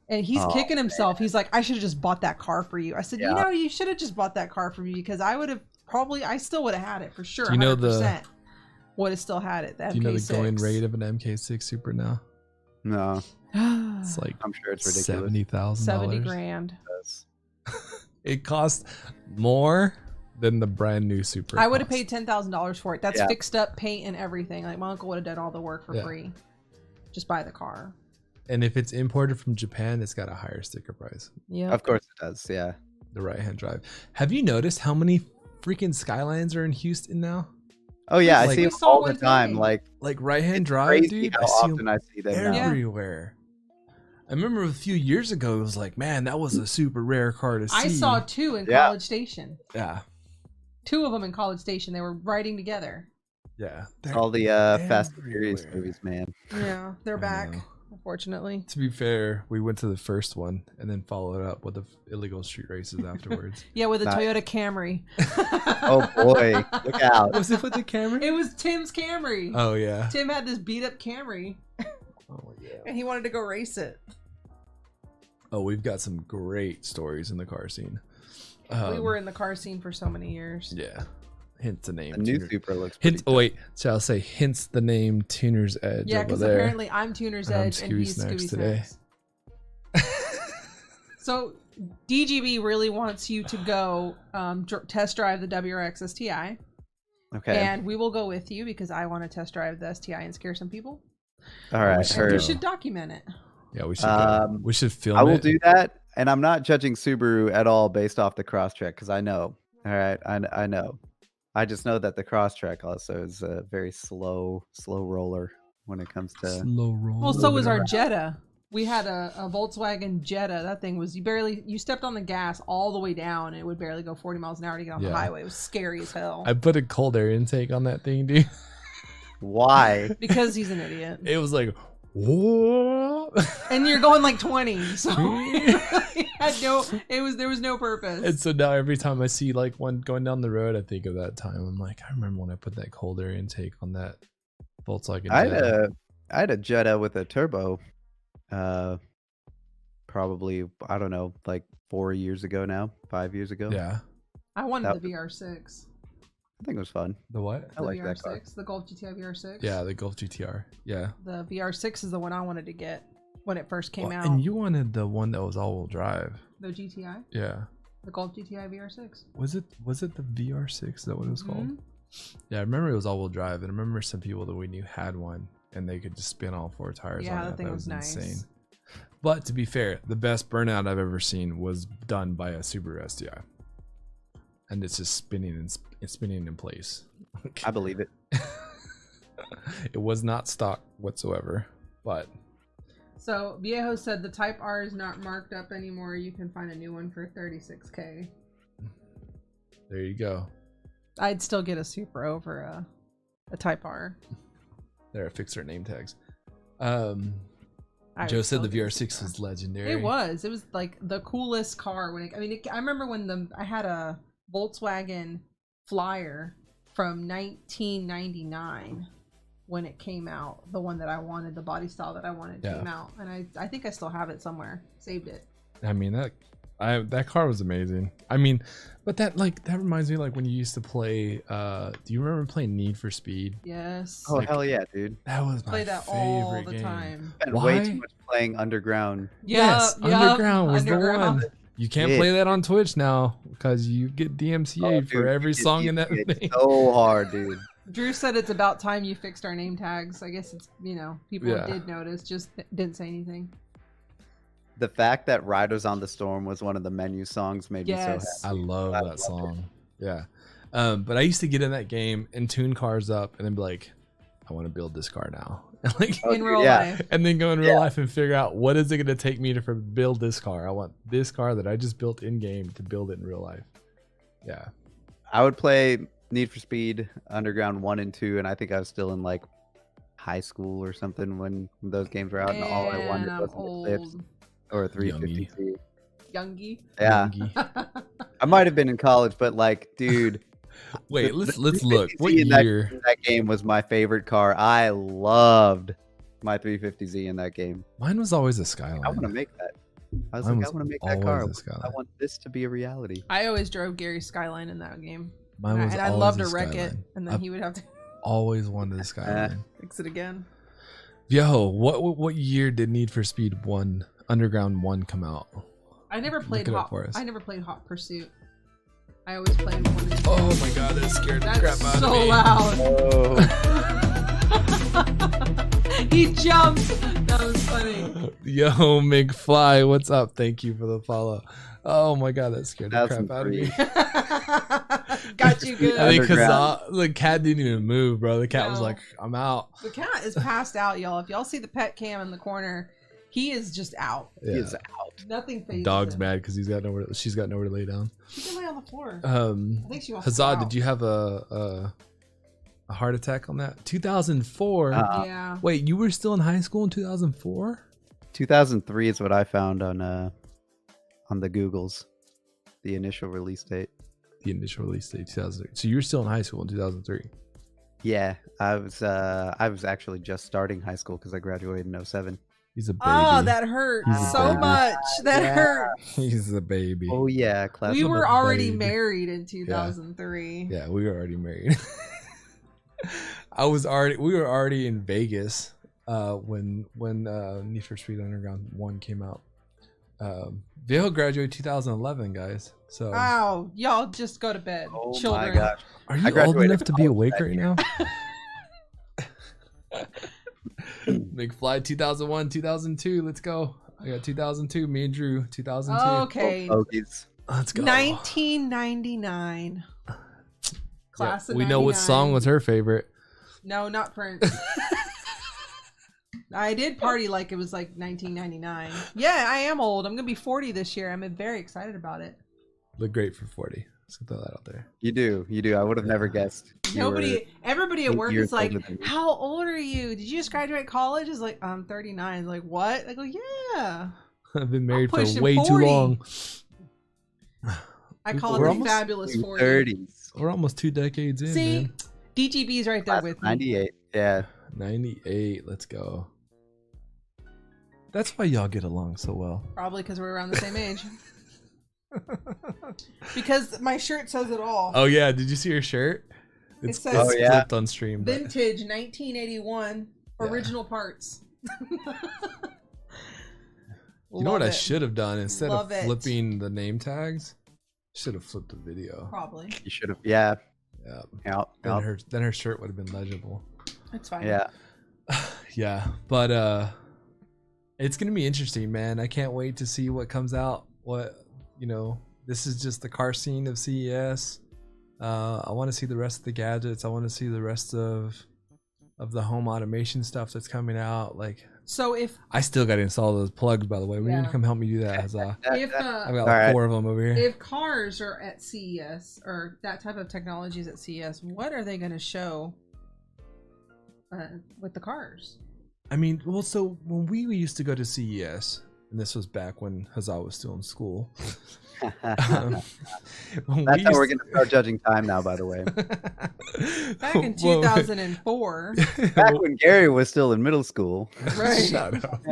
And he's kicking himself. He's like, I should have just bought that car for you. I said, you know, you should have just bought that car for me because I would have I still would have had it for sure. You know 100% would have still had it. The do you know the going rate of an MK6 Supra now? No. It's like I'm sure it's ridiculous. $70,000. $70,000. It costs more than the brand new Supra. I would have paid $10,000 for it. That's fixed up paint and everything. Like my uncle would have done all the work for free. Just buy the car. And if it's imported from Japan, it's got a higher sticker price. Yeah. Of course it does. Yeah. The right-hand drive. Have you noticed how many freaking Skylines are in Houston now? Oh yeah, Like, I see them all the time. Like right-hand drive, dude. How often I see them now. everywhere. I remember a few years ago, it was like, man, that was a super rare car to see. I saw 2 in College Station. Yeah. 2 of them in College Station. They were riding together. Yeah. All the Fast and Furious movies, man. Yeah, they're back. know. Unfortunately. To be fair, we went to the first one and then followed up with the illegal street races afterwards. Yeah, with a Toyota Camry. Oh boy, look out! Was it with the Camry? It was Tim's Camry. Oh yeah. Tim had this beat up Camry. Oh yeah. And he wanted to go race it. Oh, we've got some great stories in the car scene. We were in the car scene for so many years. Yeah. Hence the name. The new Tuner. Supra looks. Hence, oh wait, so I'll say hence the name Tuner's Edge. Yeah, because apparently I'm Tuner's Edge and he's Scooby Snacks. So DGB really wants you to go test drive the WRX STI. Okay. And we will go with you because I want to test drive the STI and scare some people. All right. And we should document it. Yeah, we should. We should film. I will it. do that, and I'm not judging Subaru at all based off the Crosstrek because I know. All right, I know. I just know that the Crosstrek also is a very slow roller when it comes to slow roll. Well, so was our Jetta. We had a Volkswagen Jetta. That thing was you stepped on the gas all the way down and it would barely go 40 miles an hour to get on the highway. It was scary as hell. I put a cold air intake on that thing, dude. Why? Because he's an idiot. It was like, whoa. And you're going like 20, so there was no purpose. And so now every time I see like one going down the road, I think of that time. I'm like, I remember when I put that cold air intake on that Volkswagen Jetta. I had a Jetta with a turbo. Probably I don't know, like 4 years ago now, 5 years ago. Yeah. I wanted the VR6. I think it was fun. The what? I like that car. VR6, the Golf GTI VR6. Yeah, the Golf GTR. Yeah. The VR6 is the one I wanted to get when it first came out. And you wanted the one that was all-wheel drive. The GTI? Yeah. The Golf GTI VR6. Was it the VR6? Is that what it was called? Yeah, I remember it was all-wheel drive, and I remember some people that we knew had one, and they could just spin all 4 tires on it. That thing was nice. Insane. But to be fair, the best burnout I've ever seen was done by a Subaru STI. And it's just spinning in place. I believe it. It was not stock whatsoever, but. So Viejo said the Type R is not marked up anymore. You can find a new one for $36K. There you go. I'd still get a Supra over a Type R. There, fix their name tags. Joe said the VR6 was legendary. It was like the coolest car I remember when I had a Volkswagen Flyer from 1999 when it came out, the one that I wanted, the body style that I wanted came out, and I think I still have it somewhere, saved it. I mean that car was amazing. I mean, but that reminds me like when you used to play. Do you remember playing Need for Speed? Yes. Oh hell yeah, dude! That was my favorite all the game. time. And way too much playing Underground. Yes, Underground was the one. You can't play that on Twitch now because you get DMCA'd for every song in that thing. So hard, dude. Drew said it's about time you fixed our name tags. I guess it's, people did notice, just didn't say anything. The fact that Riders on the Storm was one of the menu songs made me so happy. I love that song. Yeah. But I used to get in that game and tune cars up and then be like, I want to build this car now. Like in real life. And then go in real life and figure out what is it going to take me to build this car. I want this car that I just built in game to build it in real life. Yeah. I would play Need for Speed Underground 1 and 2, and I think I was still in like high school or something when those games were out, and all I wanted Man, was I'm an Eclipse old. or a 350Z. Youngie. Yeah, I might have been in college, but like, dude. Wait, let's look. 350Z What in year? that game was my favorite car. I loved my 350Z in that game. Mine was always a Skyline. I want to make that. I was Mine like, was I want to make that car. always a Skyline. I want this to be a reality. I always drove Gary's Skyline in that game. Mine was and I'd always love a to wreck it, Skyline. and then I've he would have to always wanted a Skyline. fix it again. Yo, what year did Need for Speed 1 Underground 1 come out? I never played it up Hot. for us. I never played Hot Pursuit. I always played one. And two. Oh my god, that scared the That's crap out so of me. loud. Oh, He jumped. That was funny. Yo, McFly, what's up? Thank you for the follow. Oh my god, that scared the crap out of me. Got you good. I think because Underground. the cat didn't even move, bro. The cat was No. like, "I'm out." The cat is passed out, y'all. If y'all see the pet cam in the corner, he is just out. he Yeah. is out. Nothing phases Dog's him. mad because she's got nowhere to lay down. She can lay on the floor. I I think she wants to go Huzzah, out. did you have a heart attack on that? 2004. Yeah. Wait, you were still in high school in 2004? 2003 is what I found on the Googles, the initial release date. The initial release date 2003. So you were still in high school in 2003. Yeah, I was actually just starting high school because I graduated in 07. He's a baby. Oh, that hurt He's a so baby. much. That Yeah. hurt. He's a baby. Oh yeah, class. We of were a already baby. married in 2003. Yeah, we were already married. We were already in Vegas when Need for Speed Underground 1 came out. Vale graduated 2011, guys. So Wow, y'all just go to bed, Oh children. my gosh. are I you old graduated enough to be college awake that right now? McFly 2001, 2002. Let's go. I got 2002. Me and Drew 2002. Okay. Bogies. Let's go. 1999. Class Yeah, of we know what 99. song was her favorite. No, not Prince. I did party like it was like 1999. Yeah, I am old. I'm gonna be 40 this year. I'm very excited about it. Look great for 40. Let's throw that out there. You do. I would have never guessed. You were- Everybody at 8 work years is like, older than me. "How old are you? Did you just graduate college?" Is like, "I'm 39." Like, what? I go, "Yeah." I've been married for pushing way 40. too long. I call We're it the almost fabulous 40. 30s. We're almost 2 decades in, See, man. DGB's right there Class with of me. 98. Yeah. 98. Let's go. That's why y'all get along so well. Probably because we're around the same age. Because my shirt says it all. Oh yeah, did you see your shirt? It's, says- it's Oh, yeah. flipped on stream. But Vintage 1981 Yeah. original parts. you know what I should have done instead Love of it. flipping the name tags? Should have flipped the video. Probably. You should have. Yeah. Yeah. Yeah. Then her shirt would have been legible. It's fine. Yeah. Yeah, but it's gonna be interesting, man. I can't wait to see what comes out. This is just the car scene of CES. I want to see the rest of the gadgets. I want to see the rest of the home automation stuff that's coming out. Like, So if I still got to install those plugs, by the way. We need Yeah. to come help me do that. Huzzah. if I've got All like right. 4 of them over here. if cars are at CES or that type of technology is at CES, what are they going to show with the cars? I mean, well, so when we used to go to CES, and this was back when Huzzah was still in school. When That's how we're used- going to start judging time now, by the way. Back in 2004, Back when Gary was still in middle school. right? Shut up.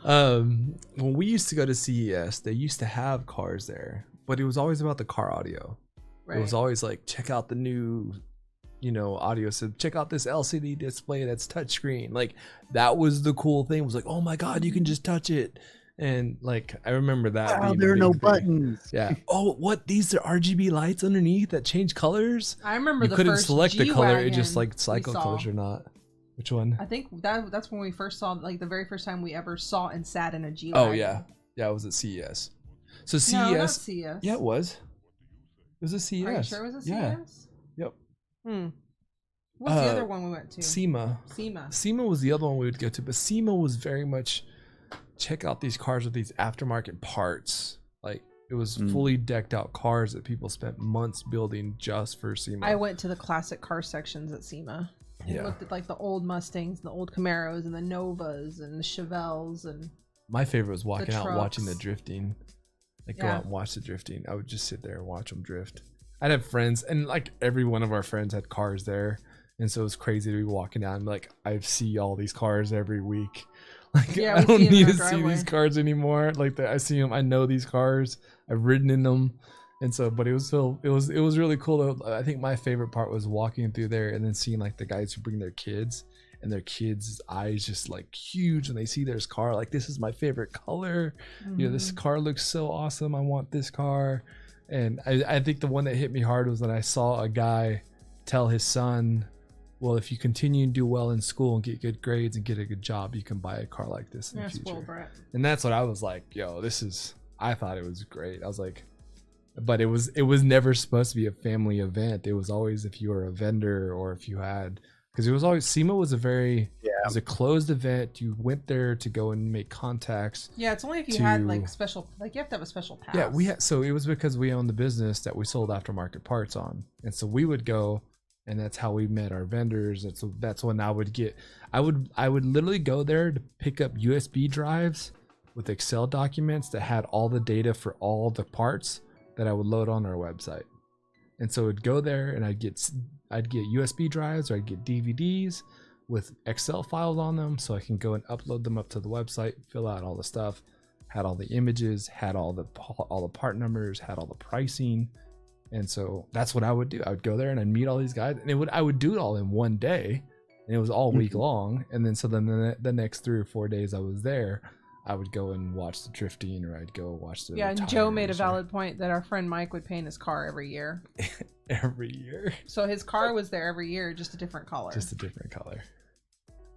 When we used to go to CES, they used to have cars there, but it was always about the car audio. It was always like, check out the new, audio. So check out this LCD display that's touchscreen. Like, that was the cool thing. It was like, oh my god, you can just touch it. And like, I remember that. Wow, being there a are no big thing. buttons. Yeah. Oh, what? These are RGB lights underneath that change colors. I remember You the couldn't first select the color. It just G-Wagon like cycle we saw. colors or not. Which one? I think that's when we first saw, like, the very first time we ever saw and sat in a G. Oh yeah, yeah. It was at CES. So CES. No, not CES. Yeah, it was. It was a CES. Are you sure it was a Yeah. CES? Yep. What's the other one we went to? SEMA. SEMA was the other one we would go to, but SEMA was very much check out these cars with these aftermarket parts. Like, It was fully decked out cars that people spent months building just for SEMA. I went to the classic car sections at SEMA. Yeah. Looked at like the old Mustangs, the old Camaros, and the Novas, and the Chevelles, and my favorite was walking out trucks. watching the drifting. Like go out and watch the drifting. I would just sit there and watch them drift. I'd have friends, and like every one of our friends had cars there, and so it was crazy to be walking down. Like I see all these cars every week. Like I don't need to see these cars anymore. Like I see them, I know these cars. I've ridden in them, and so. But it was really cool. I think my favorite part was walking through there and then seeing like the guys who bring their kids, and their kids' eyes just like huge when they see their car. Like, this is my favorite color. You know, this car looks so awesome. I want this car. And I think the one that hit me hard was when I saw a guy tell his son, well, if you continue and do well in school and get good grades and get a good job, you can buy a car like this in the future. And that's what I was like, yo, I thought it was great. I was like, but it was never supposed to be a family event. It was always if you were a vendor or if you had, because it was always, SEMA was it was a closed event. You went there to go and make contacts. Yeah, it's only if you had like special, like you have to have a special pass. Yeah, so it was because we owned the business that we sold aftermarket parts on. And so we would go, and that's how we met our vendors. And so that's when I would literally go there to pick up USB drives with Excel documents that had all the data for all the parts that I would load on our website. And so I'd go there and I'd get USB drives, or I'd get DVDs with Excel files on them, so I can go and upload them up to the website, fill out all the stuff, had all the images, had all the part numbers, had all the pricing. And so that's what I would do. I would go there and I'd meet all these guys, and I would do it all in one day, and it was all week long. And then the next 3 or 4 days I was there, I would go and watch the drifting, or I'd go watch the and Joe made a valid point that our friend Mike would paint his car every year. Every year. So his car was there every year, just a different color. Just a different color.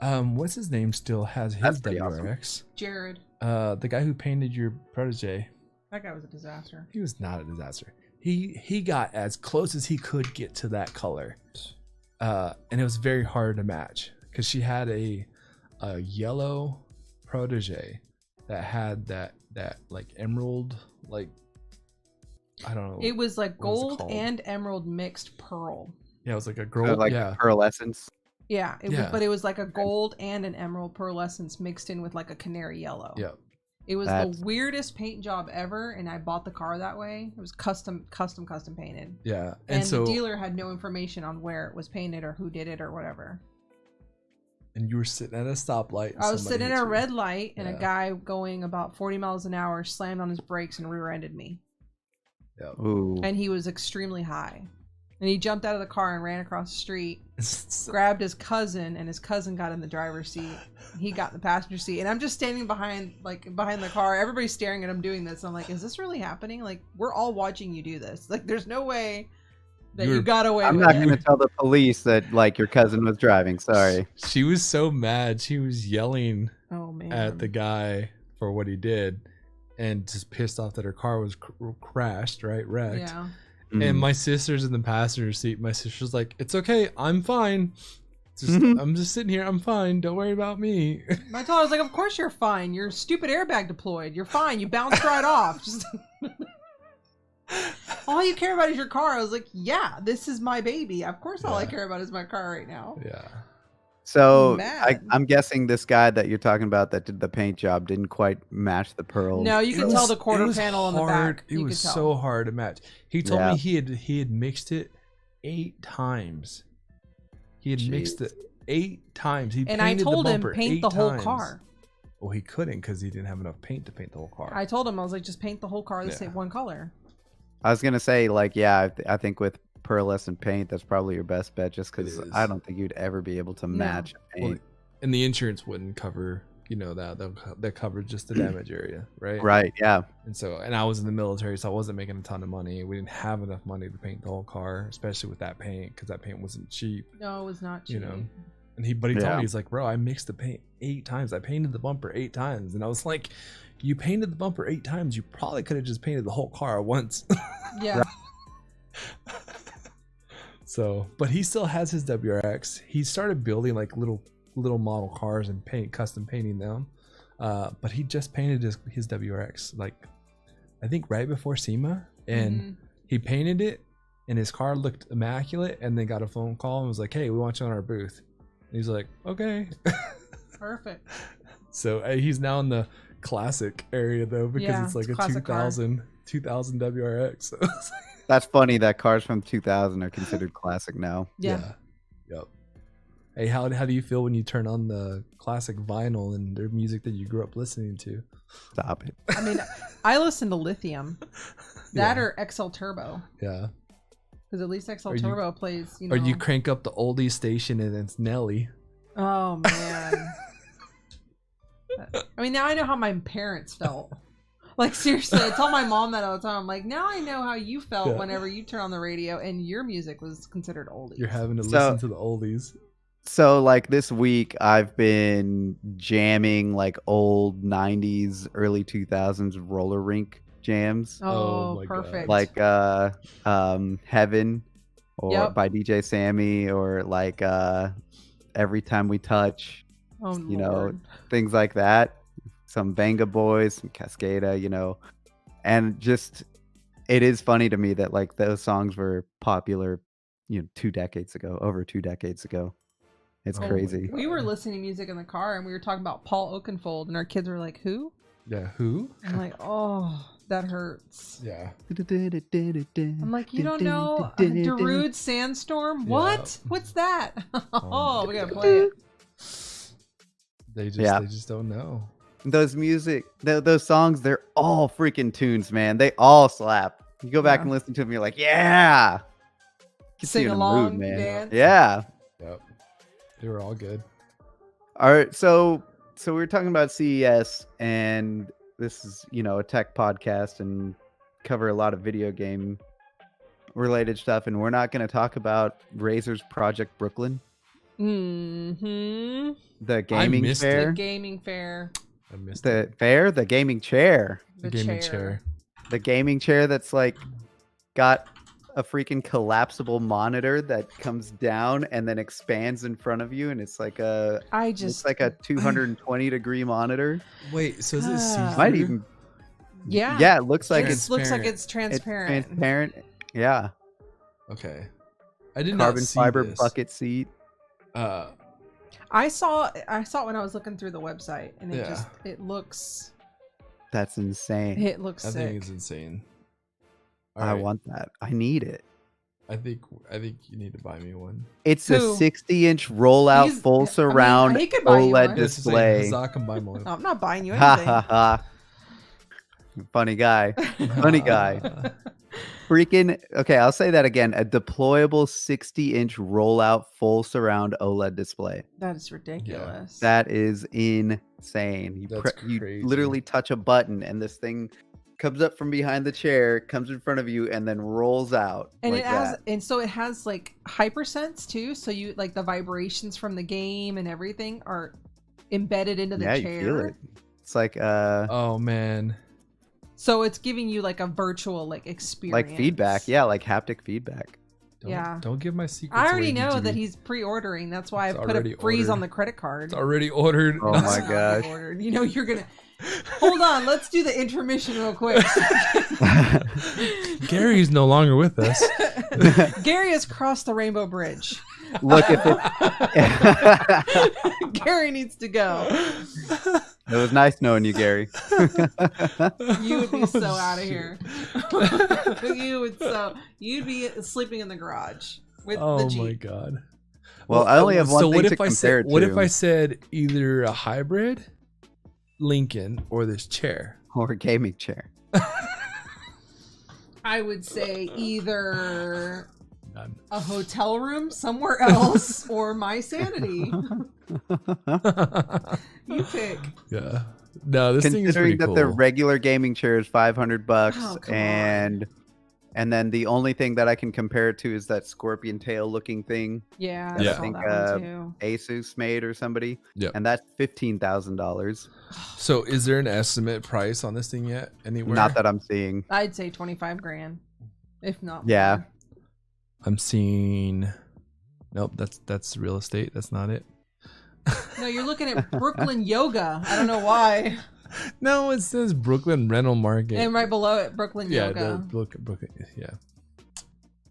What's his name still has his WRX? Awesome. Jared. The guy who painted your protege. That guy was a disaster. He was not a disaster. He got as close as he could get to that color. And it was very hard to match, because she had a yellow protege that had that like emerald, like, I don't know. It was like gold and emerald mixed pearl. Yeah, it was like a gold, pearlescence. Yeah, but it was like a gold and an emerald pearlescence mixed in with like a canary yellow. Yeah. It was the weirdest paint job ever, and I bought the car that way. It was custom painted. Yeah. And the dealer had no information on where it was painted or who did it or whatever. And you were sitting at a stoplight. I was sitting at a red light, and a guy going about 40 miles an hour slammed on his brakes and rear-ended me. Yeah. Ooh. And he was extremely high. And he jumped out of the car and ran across the street, grabbed his cousin, and his cousin got in the driver's seat. He got in the passenger seat. And I'm just standing behind the car. Everybody's staring at him doing this. I'm like, is this really happening? Like, we're all watching you do this. Like, there's no way that you got away with it. I'm not going to tell the police that, like, your cousin was driving. Sorry. She was so mad. She was yelling at the guy for what he did, and just pissed off that her car was crashed, right? Wrecked. Yeah. And my sister's in the passenger seat. My sister's like, "It's okay, I'm fine. I'm just sitting here. I'm fine. Don't worry about me." I told her, I was like, "Of course you're fine. Your stupid airbag deployed. You're fine. You bounced right off. Just all you care about is your car." I was like, "Yeah, this is my baby. Of course, all I care about is my car right now." Yeah. So I'm guessing this guy that you're talking about that did the paint job didn't quite match the pearls. No, you can tell the quarter panel on the back. It was so hard to match. He told me he had mixed it 8 times. He had mixed it 8 times. And I told him paint the whole car. Well, he couldn't because he didn't have enough paint to paint the whole car. I told him, I was like, just paint the whole car the same one color. I was gonna say, like, I think with pearlescent paint, that's probably your best bet, just because I don't think you'd ever be able to match paint. Well, and the insurance wouldn't cover, that covered just the damage area, right? Right, yeah. And I was in the military, so I wasn't making a ton of money. We didn't have enough money to paint the whole car, especially with that paint, because that paint wasn't cheap. No, it was not cheap. And he told me, he's like, "Bro, I mixed the paint 8 times. I painted the bumper 8 times." And I was like, "You painted the bumper 8 times. You probably could have just painted the whole car once." Yeah. So, but he still has his WRX. He started building like little model cars and custom painting them. But he just painted his WRX like I think right before SEMA, and he painted it, and his car looked immaculate, and then got a phone call and was like, "Hey, we want you on our booth." And he's like, "Okay." Perfect. So he's now in the classic area though, because it's like a 2000 WRX. So That's funny that cars from 2000 are considered classic now. Yeah. Yep. Hey, how do you feel when you turn on the classic vinyl and their music that you grew up listening to? Stop it. I mean, I listen to Lithium. That or XL Turbo. Yeah. Because at least XL Turbo plays, Or you crank up the oldies station and it's Nelly. Oh, man. I mean, now I know how my parents felt. Like, seriously, I tell my mom that all the time. I'm like, now I know how you felt whenever you turn on the radio and your music was considered oldies. You're having to listen to the oldies. So, like, this week, I've been jamming, like, old 90s, early 2000s roller rink jams. Oh, my perfect. Like, Heaven or by DJ Sammy, or, like, Every Time We Touch. Oh, you know, things like that. Some Venga Boys, some Cascada, you know. And just, it is funny to me that, like, those songs were popular, you know, over 2 decades ago. It's crazy. We were listening to music in the car and we were talking about Paul Oakenfold, and our kids were like, "Who?" Yeah, who? I'm like, "Oh, that hurts." Yeah. I'm like, "You don't know Darude Sandstorm? What? What's that?" Oh, we gotta play it. They just don't know. Those those songs, they're all freaking tunes, man. They all slap. You go back and listen to them, you're like, yeah. Sing along, dance. Yeah. Yep. They were all good. All right, so we were talking about CES, and this is, you know, a tech podcast and cover a lot of video game related stuff, and we're not going to talk about Razer's Project Brooklyn. Mm-hmm. The gaming fair. The gaming fair. I missed the fair. The gaming chair. The gaming chair. The gaming chair that's like got a freaking collapsible monitor that comes down and then expands in front of you, and it's like it's like a 220 degree monitor. Wait, so is it see-through? Might even. Yeah. It looks like it's transparent. It's transparent. Yeah. Okay. I did Carbon not see fiber this. bucket seat. I saw it when I was looking through the website, and it looks. That's insane. It looks sick. I think it's insane. I want that. I need it. I think you need to buy me one. It's a 60-inch rollout full surround OLED display. Can buy more. I'm not buying you anything. Funny guy. Funny guy. Freaking okay, I'll say that again. A deployable 60-inch rollout full surround OLED display. That is ridiculous. That is insane. You literally touch a button and this thing comes up from behind the chair, comes in front of you, and then rolls out. And like it has like hypersense too. So you like the vibrations from the game and everything are embedded into the chair. You feel it. It's like oh man. So it's giving you like a virtual like experience. Like feedback, like haptic feedback. Don't give my secrets. I already know that he's pre-ordering. That's why I put a freeze on the credit card. It's already ordered. Oh my gosh. You know you're gonna. Hold on, let's do the intermission real quick. Gary's no longer with us. Gary has crossed the Rainbow Bridge. Look at it. Gary needs to go. It was nice knowing you, Gary. You would be so out of here. You'd be sleeping in the garage with the Jeep. Oh my god. Well, I only have one thing to compare it to. What if I said either a hybrid Lincoln or this chair? Or a gaming chair. I would say either a hotel room somewhere else or my sanity. You pick. Yeah. No, this thing is pretty cool. Considering that the regular gaming chair is $500, and then the only thing that I can compare it to is that scorpion tail looking thing. Yeah, I think Asus made or somebody. Yeah, and that's $15,000. So, is there an estimate price on this thing yet? Anywhere? Not that I'm seeing. I'd say 25 grand, if not. Yeah, more. I'm seeing. Nope, that's real estate. That's not it. No, you're looking at Brooklyn Yoga. I don't know why. No, it says Brooklyn Rental Market. And right below it, Brooklyn Yoga. Brooklyn. Yeah.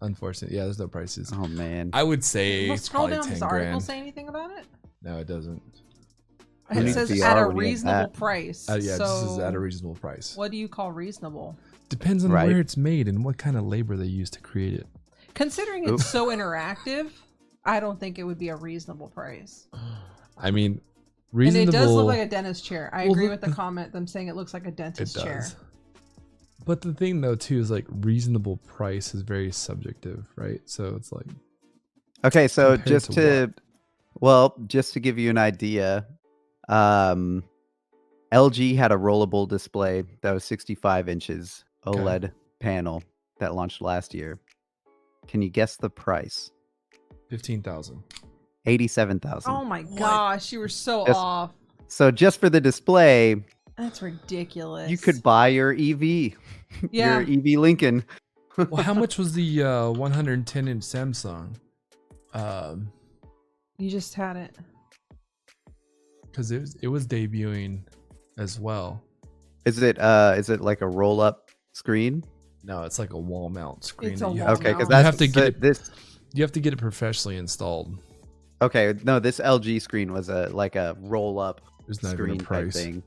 Unfortunately, yeah. There's no prices. Oh man. I would say Well, scroll probably down. 10 Does the article grand. say anything about it? No, it doesn't. Who It needs says VR at a when you have reasonable that? price. Yeah, it just so says at a reasonable price. what do you call reasonable? Depends on Right. where it's made and what kind of labor they use to create it. Considering it's so interactive, I don't think it would be a reasonable price. I mean, reasonable. And it does look like a dentist chair. I Well, agree with the comment, them saying it looks like a It dentist chair. does. But the thing though too is like reasonable price is very subjective, right? So it's like Okay, so Compared just to just to give you an idea, LG had a rollable display that was 65 inches OLED panel that launched last year. Can you guess the price? 15,000. 87,000. Oh my gosh, you were so Just- off. So just for the display, That's ridiculous. you could buy your EV, Yeah. your EV Lincoln. Well, how much was the 110-inch Samsung? You just had it. Because it was debuting as well. Is it like a roll up screen? No, it's like a wall mount screen. It's that a you wall have Okay, to- because mount. you that's have to get it. this. You have to get it professionally installed. Okay, no, this LG screen was like a roll up There's not even screen a type price. thing.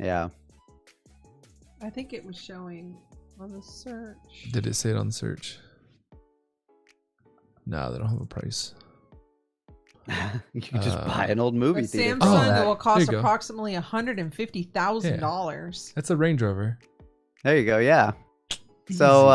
Yeah. I think it was showing on the search. Did it say it on search? No, they don't have a price. You could just buy an old A movie theater. Samsung for Oh, that. will cost There you go. approximately $150,000. That's a Range Rover. There you go. Yeah. Easy. So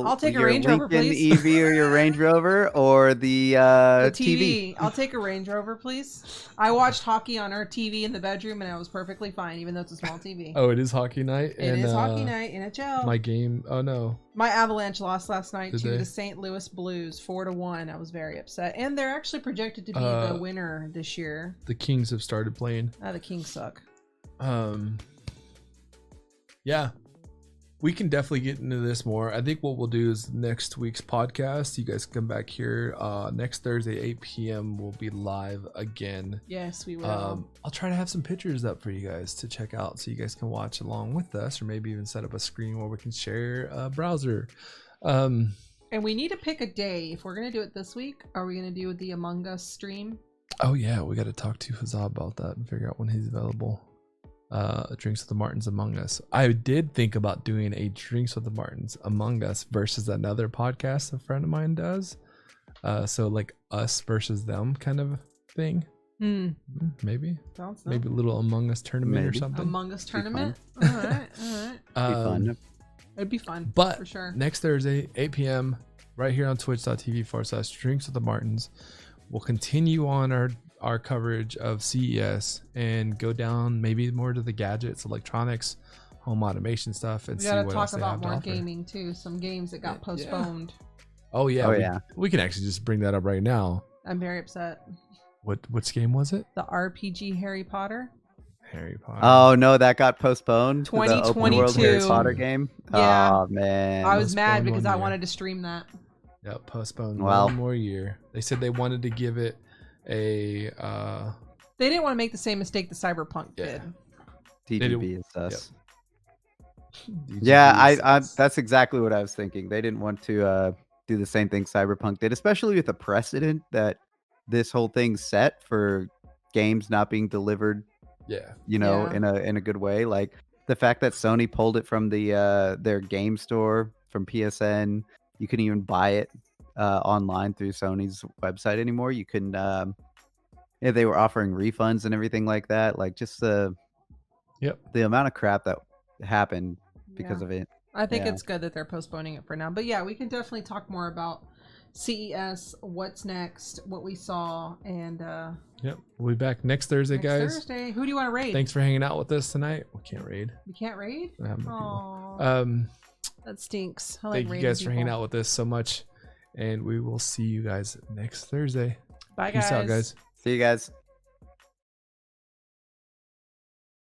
I'll take a your Range Rover, Lincoln please. EV or your Range Rover or the The TV. TV. I'll take a Range Rover, please. I watched hockey on our TV in the bedroom, and I was perfectly fine, even though it's a small TV. Oh, it is hockey night. It is hockey night, NHL. My game. Oh no. My Avalanche lost last night Did to they? the St. Louis Blues, 4-1. I was very upset, and they're actually projected to be the winner this year. The Kings have started playing. The Kings suck. Yeah, we can definitely get into this more. I think what we'll do is next week's podcast, you guys come back here next Thursday 8 p.m. we'll be live again. Yes, we will. I'll try to have some pictures up for you guys to check out so you guys can watch along with us, or maybe even set up a screen where we can share a browser. And we need to pick a day. If we're going to do it this week, are we going to do the Among Us stream? Oh yeah, we got to talk to Huzzah about that and figure out when he's available. Drinks with the Martins Among Us. I did think about doing a Drinks with the Martins Among Us versus another podcast a friend of mine does. So like us versus them kind of thing. Maybe. Sounds Maybe a little Among Us tournament or Maybe. something. Among Us tournament. All right. Be fun. It'd be fun. But for sure. next Thursday, 8 p.m. right here on twitch.tv/Drinks with the Martins. We'll continue on our coverage of CES and go down maybe more to the gadgets, electronics, home automation stuff, and We see gotta what talk else they have about to more offer. gaming too. Some games that got postponed. Oh yeah, Oh, yeah. We can actually just bring that up right now. I'm very upset. Which game was it? The RPG Harry Potter. Harry Potter. Oh no, that got postponed. The open world Harry 2022. Potter game. Yeah. Oh man. I was mad postponed because 1 I year. wanted to stream that. Yep, postponed Wow. 1 more year. They said they wanted to give it a They didn't want to make the same mistake the Cyberpunk Yeah. did. TGB is us. DGB Yeah, I says- that's exactly what I was thinking. They didn't want to do the same thing Cyberpunk did, especially with the precedent that this whole thing set for games not being delivered, yeah. Yeah. in a good way. Like the fact that Sony pulled it from their game store from PSN. You couldn't even buy it online through Sony's website anymore. You couldn't they were offering refunds and everything like that. Like just the amount of crap that happened because Yeah. of it. I think Yeah. it's good that they're postponing it for now. But yeah, we can definitely talk more about CES, what's next, what we saw, and Yep. We'll be back next Thursday, next guys. Thursday. Who do you want to raid? Thanks for hanging out with us tonight. We can't raid. We can't raid? We don't have enough people. Aw, that stinks. I like Thank you raiding guys for hanging people. out with us so much, and we will see you guys next Thursday. Bye, Peace out, guys. See you guys.